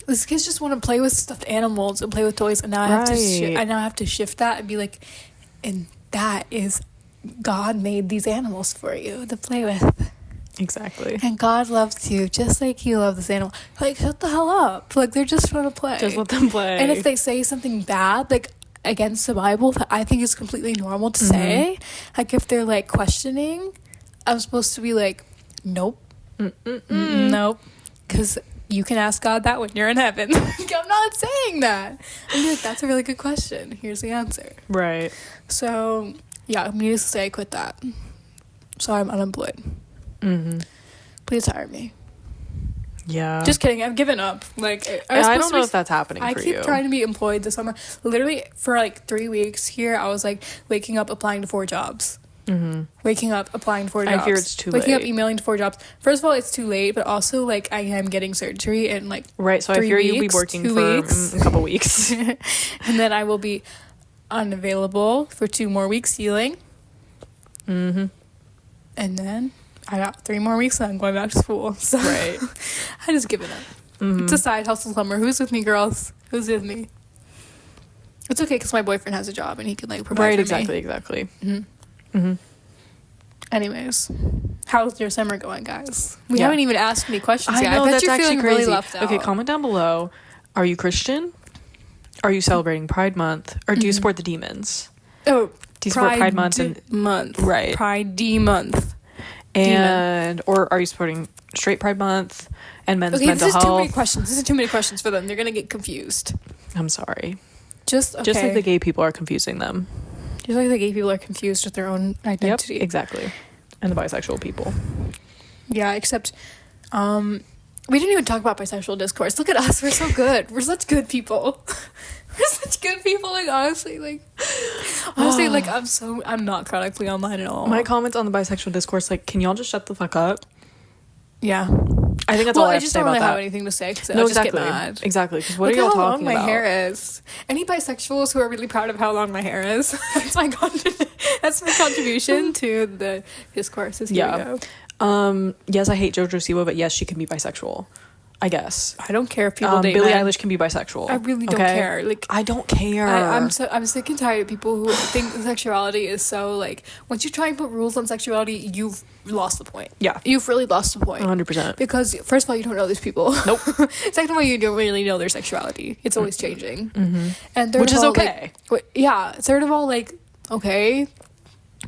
These kids just want to play with stuffed animals and play with toys, and now I have to shift that and be like, and that is, God made these animals for you to play with. Exactly. And God loves you just like you love this animal. Like, shut the hell up. Like, they're just trying to play. Just let them play. And if they say something bad, like, against the Bible, that I think is completely normal to say, like, if they're, like, questioning, I'm supposed to be like, nope. Nope. Because you can ask God that when you're in heaven. I'm not saying that. I'm like, that's a really good question. Here's the answer. Right. So, yeah, I'm needless to say, I quit that. So I'm unemployed. Please hire me. Yeah. Just kidding. I've given up. Like, I don't know if that's happening for you. I keep trying to be employed this summer. Literally, for like 3 weeks here, I was like waking up, applying to 4 jobs. Waking up, applying to 4 jobs. I fear it's too late. Waking up, emailing to 4 jobs. First of all, it's too late, but also, like, I am getting surgery in, like, right, so 3 I fear weeks, you'll be working 2 for weeks. a couple weeks. And then I will be unavailable for 2 more weeks healing. And then I got 3 more weeks and I'm going back to school. So Right. I just given up. It's a side hustle summer. Who's with me, girls? Who's with me? It's okay because my boyfriend has a job and he can like provide for me. Exactly. Anyways, how's your summer going, guys? We Yeah. haven't even asked any questions I yet. know, I bet that's you're actually feeling crazy. really left out. Okay, comment down below. Are you Christian? Are you celebrating Pride Month? Or do you support the demons? Oh, Do you support Pride Month? Month. Right. Pride D month. And or are you supporting straight Pride Month and men's mental this is health? too many questions. This is too many questions for them. They're gonna get confused. I'm sorry. Just Just like the gay people are confusing them. Just like the gay people are confused with their own identity. Yep, exactly. And the bisexual people. Yeah, except we didn't even talk about bisexual discourse. Look at us. We're so good. We're such good people. We're such good people. Like honestly, like I'm not chronically online at all. My comments on the bisexual discourse, like, can y'all just shut the fuck up? Yeah. I think that's all I have to just say don't about really that. have anything to say because No, I exactly. just get mad. Exactly. Because what Look are y'all how long talking my about? hair is. Any bisexuals who are really proud of how long my hair is? That's my contribution to the discourse. Here Yeah. we go. Yes, I hate JoJo Siwa, but yes, she can be bisexual. I guess. I don't care if people date Billie men. Eilish can be bisexual. I really don't care. Like I don't care. I'm sick and tired of people who think sexuality is so like once you try and put rules on sexuality, you've lost the point. Yeah. You've really lost the point. 100%. Because first of all, you don't know these people. Nope. Second of all, you don't really know their sexuality. It's always changing. And third Which of is all, okay. Third of all, like okay,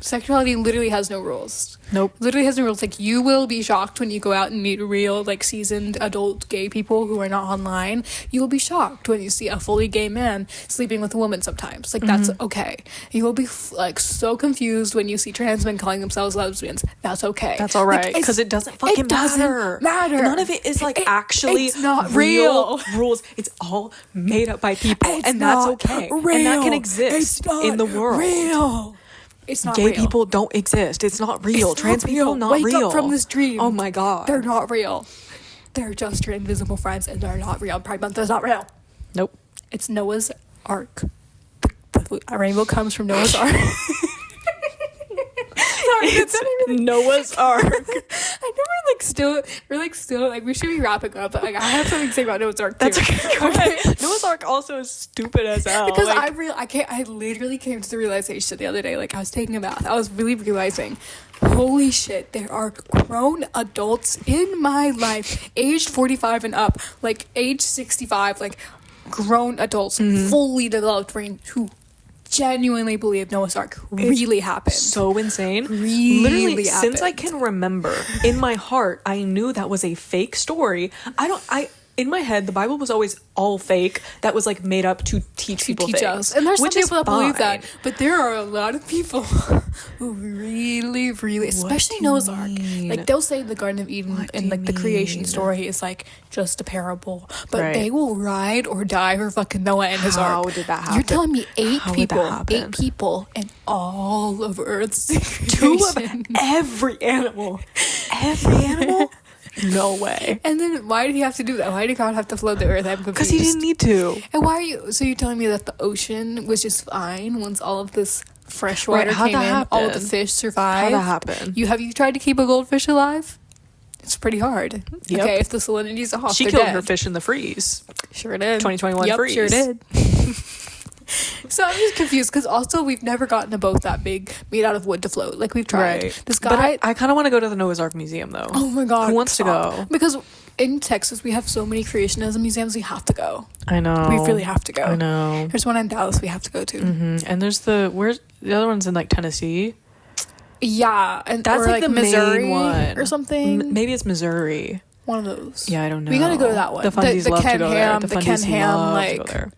sexuality literally has no rules. Nope. Literally has no rules. Like you will be shocked when you go out and meet real like seasoned adult gay people who are not online. You will be shocked when you see a fully gay man sleeping with a woman sometimes. Like that's okay. You will be like so confused when you see trans men calling themselves lesbians. That's okay. That's all right. Like, Because it doesn't fucking matter. Matter. None of it is like actually it's not real real. rules. It's all made up by people. It's and that's not okay. real. And that can exist It's not in the world. Real. It's not Gay real. people don't exist. It's not real. It's Trans not people real. not Wake real. up from this dream. Oh my god. They're not real. They're just your invisible friends and they're not real. Pride Month is not real. Nope. It's Noah's Ark. A rainbow comes from Noah's Ark. Sorry, It's Noah's Ark. I know we're still like we should be wrapping up, but like I have something to say about Noah's Ark too. That's okay. Noah's Ark also is stupid as hell. Because like, I literally came to the realization the other day, like I was taking a bath, I was really realizing, holy shit, there are grown adults in my life, aged 45 and up, like age 65, like grown adults, fully developed brain who genuinely believe Noah's Ark really happened. so insane. Really Literally, happened. since I can remember, in my heart, I knew that was a fake story. In my head, the Bible was always all fake. That was like made up to teach people things. us. And there's some which is people that believe fine. that. But there are a lot of people who really, especially do you Noah's Ark. mean? Like they'll say the Garden of Eden What do and you like the creation mean? story is like just a parable. But Right. they will ride or die for fucking Noah and his How ark. did that happen? You're telling me How did that happen? 8 people in all of Earth's Two of creation. every animal. Every animal? No way. And then why did he have to do that? Why did God have to flood the earth? I'm confused. Because he didn't need to. And why are you? So you're telling me that the ocean was just fine once all of this fresh water Right, how'd came in, that all of the happen? fish survived? How'd that happen? Have you tried to keep a goldfish alive? It's pretty hard. Yep. Okay, if the salinity's off, She they're killed dead. her fish in the freeze. Sure did. 2021 yep, freeze. Sure did. So I'm just confused because also we've never gotten a boat that big made out of wood to float. Like we've tried. Right. This But guy. I kind of want to go to the Noah's Ark Museum, though. Oh my god! Who wants to stop. go? Because in Texas we have so many creationism museums. We have to go. I know. We really have to go. I know. There's one in Dallas we have to go to. And there's where's the other one's in like Tennessee. Yeah, and That's or like the Missouri main one or something. Maybe it's Missouri. One of those. Yeah, I don't know. We gotta go to that one. The fundies love Ken to go Ham, there. the Ken fundies Ham, love like to go there.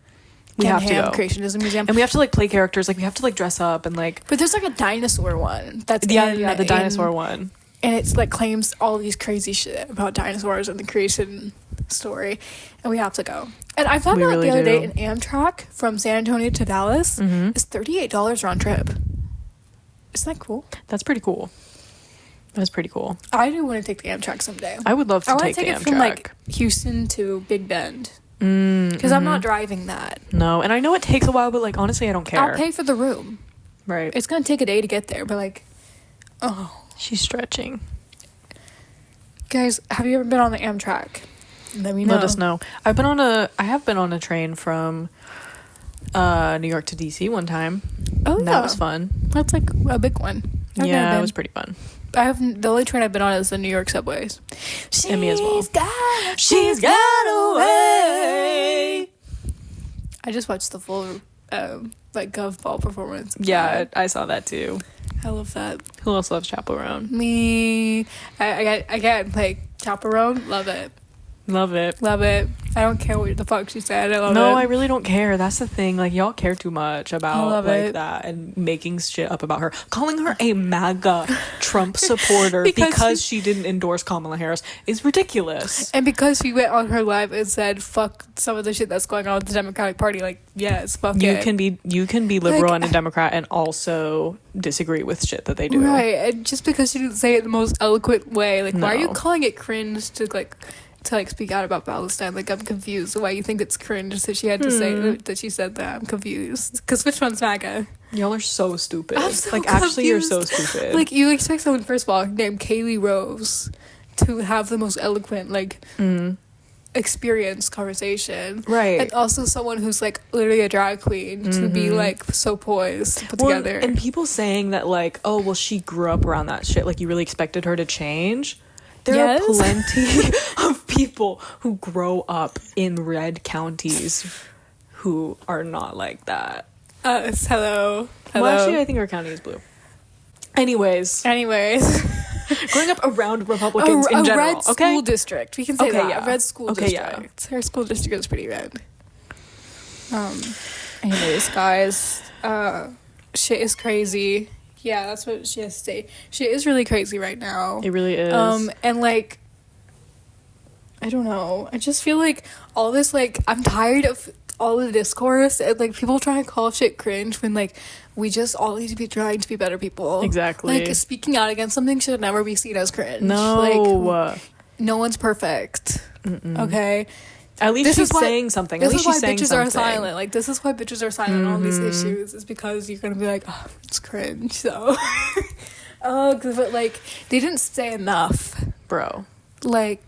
We Ken have to Ham go. Creationism Museum. And we have to like play characters. Like we have to like dress up and like But there's like a dinosaur one. That's the dinosaur one. And it's like claims all these crazy shit about dinosaurs and the creation story, and we have to go. And I found We out really the other day do. an Amtrak from San Antonio to Dallas is $38 round trip. Isn't that cool? That's pretty cool. That's pretty cool. I do want to take the Amtrak someday. I would love to I want take to take the it Amtrak. from like Houston to Big Bend because I'm not driving that. No, and I know it takes a while, but like honestly, I don't care. I'll pay for the room. Right. It's gonna take a day to get there, but like, oh, She's stretching. Guys, have you ever been on the Amtrak? Let me know. Let us know. I have been on a train from New York to DC one time. Oh, yeah. That was fun. That's like a big one. Yeah, it was pretty fun. The only train I've been on is the New York subways. And me as well. She's got away. I just watched the full like Gov Ball performance. Yeah, I saw that too. I love that. Who else loves Chaperone? Me. I get like Chaperone. Love it. Love it. Love it. I don't care what the fuck she said. I love it. No, I really don't care. That's the thing. Like, y'all care too much about like it. that and making shit up about her. Calling her a MAGA Trump supporter because she didn't endorse Kamala Harris is ridiculous. And because she went on her live and said, fuck some of the shit that's going on with the Democratic Party, like, yes, fuck You it. can be liberal Like, and a Democrat and also disagree with shit that they do. Right. And just because she didn't say it the most eloquent way, like, why are you No. calling it cringe to speak out about Palestine? Like, I'm confused why you think it's cringe that she had to say that she said that. I'm confused. Because which one's MAGA? Y'all are so stupid. I'm so like, actually, you're confused. so stupid. Like, you expect someone, first of all, named Kaylee Rose to have the most eloquent, like, experienced conversation. Right. And also someone who's, like, literally a drag queen to be, like, so poised to put together. And people saying that, like, oh, well, she grew up around that shit. Like, you really expected her to change? There are plenty of people who grow up in red counties who are not like that. Hello. Well, actually, I think our county is blue. Anyways. Growing up around Republicans in general. A red school district. We can say that. Yeah. A red school district. Her school district is pretty red. Anyways, guys. Shit is crazy. Yeah, that's what she has to say. She is really crazy right now. It really is. And like, I don't know. I just feel like all this, like, I'm tired of all the discourse and like people trying to call shit cringe when like we just all need to be trying to be better people. Exactly. Like, speaking out against something should never be seen as cringe. No. Like, no one's perfect. Okay. At least she's saying something. At least she's saying something. This is why bitches are silent. Like, this is why bitches are silent on these issues. Is because you're gonna be like, oh, it's cringe. So, but like, they didn't say enough, bro. Like,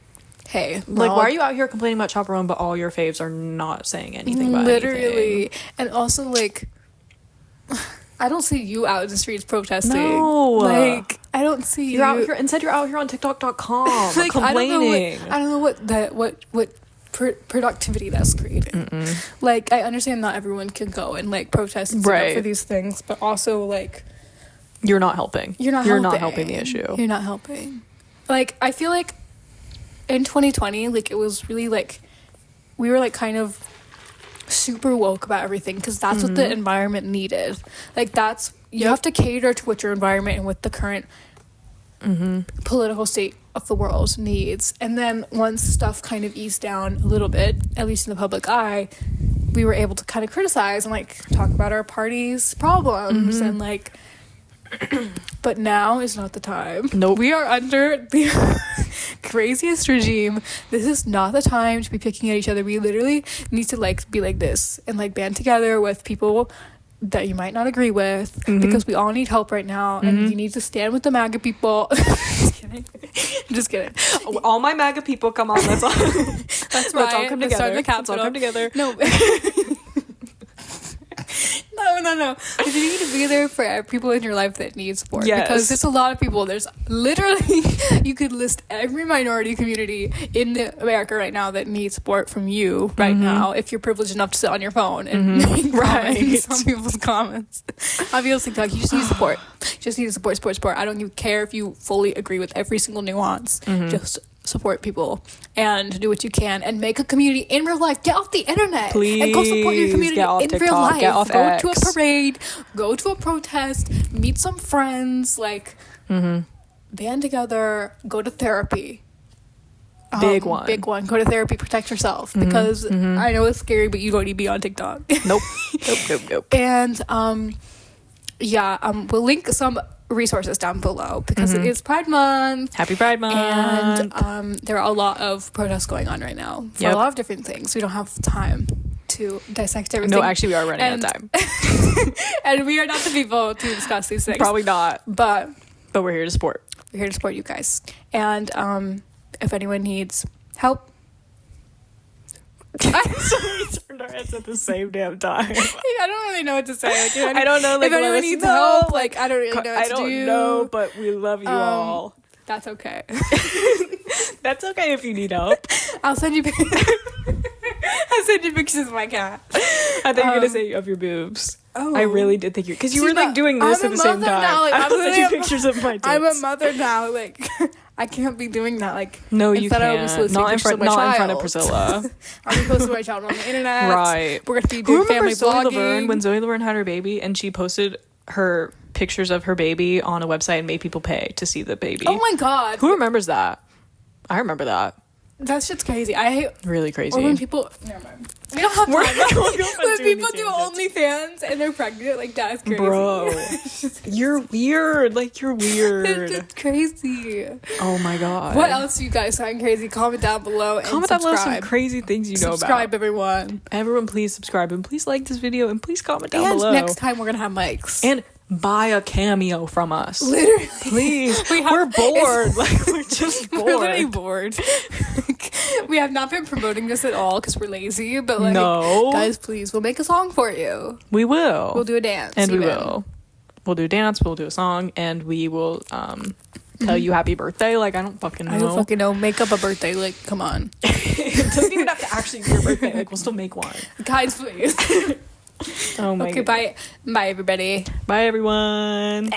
hey, like, why are you out here complaining about Chaperone, but all your faves are not saying anything about literally anything? And also, like, I don't see you out in the streets protesting. No, like, I don't see you're out here. Instead, you're out here on TikTok.com like, complaining. I don't know what productivity that's creating. Like, I understand not everyone can go and like protest and stand up for these things, but also like you're not helping. You're not helping the issue. You're not helping. Like, I feel like in 2020, like, it was really like we were like kind of super woke about everything because that's what the environment needed. Like, that's you have to cater to what your environment and what the current political state of the world needs. And then once stuff kind of eased down a little bit, at least in the public eye, we were able to kind of criticize and like talk about our party's problems and like but now is not the time. Nope. We are under the craziest regime. This is not the time to be picking at each other. We literally need to like be like this and like band together with people that you might not agree with because we all need help right now and you need to stand with the MAGA people. Just kidding. All my MAGA people, come on, let's all that's right. Let's all come together. Let's all come together. No. No. You need to be there for people in your life that need support. Yes. Because there's a lot of people. There's literally, you could list every minority community in America right now that needs support from you right now if you're privileged enough to sit on your phone and make comments on people's comments. On people's TikTok, you just need support. Just need to support. I don't even care if you fully agree with every single nuance. Just support people and do what you can and make a community in real life. Get off the internet. Please, and go support your community in TikTok, real life. get off Go X. to a parade, go to a protest, meet some friends, like band together, go to therapy. Big one. Go to therapy, protect yourself because I know it's scary, but you don't need to be on TikTok. Nope. And we'll link some resources down below because it is Pride Month. Happy Pride Month. And there are a lot of protests going on right now for a lot of different things. We don't have time to dissect everything. No, actually, we are running out of time. And we are not the people to discuss these things. Probably not. But we're here to support. We're here to support you guys. And if anyone needs help. We turned our heads at the same damn time. I don't really know what to say. Like, I don't know. Like, if anyone needs help, like, I don't really know what I to don't do. know, but we love you all. That's okay. That's okay if you need help. I'll send you pictures of my cat. I thought you were gonna say of your boobs. Oh, I really did think you, because you were like doing this at the same time. Now, like, I sent you pictures of my tits. I'm a mother now. Like, I can't be doing that. Like, no, you instead can't. of soliciting Not in pictures front. of my Not in front of child. Priscilla. I'm posting my child on the internet. Right. We're gonna be Who doing remembers family Zoe vlogging. Laverne when Zoe Laverne had her baby and she posted her pictures of her baby on a website and made people pay to see the baby? Oh my god. Who remembers that? I remember that. That shit's crazy. I hate. Really crazy. Or when people. Never mind. We don't have time. We're going off on When too people many do tangents. OnlyFans and they're pregnant, like that's crazy. Bro, you're weird. Like, you're It's weird. just crazy. Oh my god. What else you guys find crazy? Comment down below and Comment down below some subscribe. crazy things you know Subscribe, about. everyone. Everyone, please subscribe and please like this video and please comment down And below. next time we're gonna have mics. And buy a cameo from us. Literally. Please. We have- We're bored. Like, we're just bored. We're literally bored. We have not been promoting this at all because we're lazy. But like, No. guys, please, we'll make a song for you. We will. We'll do a dance. And we even. will. We'll do a dance, we'll do a song, and we will tell you happy birthday. Like, I don't fucking know. I don't fucking know. Make up a birthday. Like, come on. It doesn't even have to actually be your birthday. Like, we'll still make one. Guys, please. Oh my Okay, god. bye. Bye, everybody. Bye, everyone.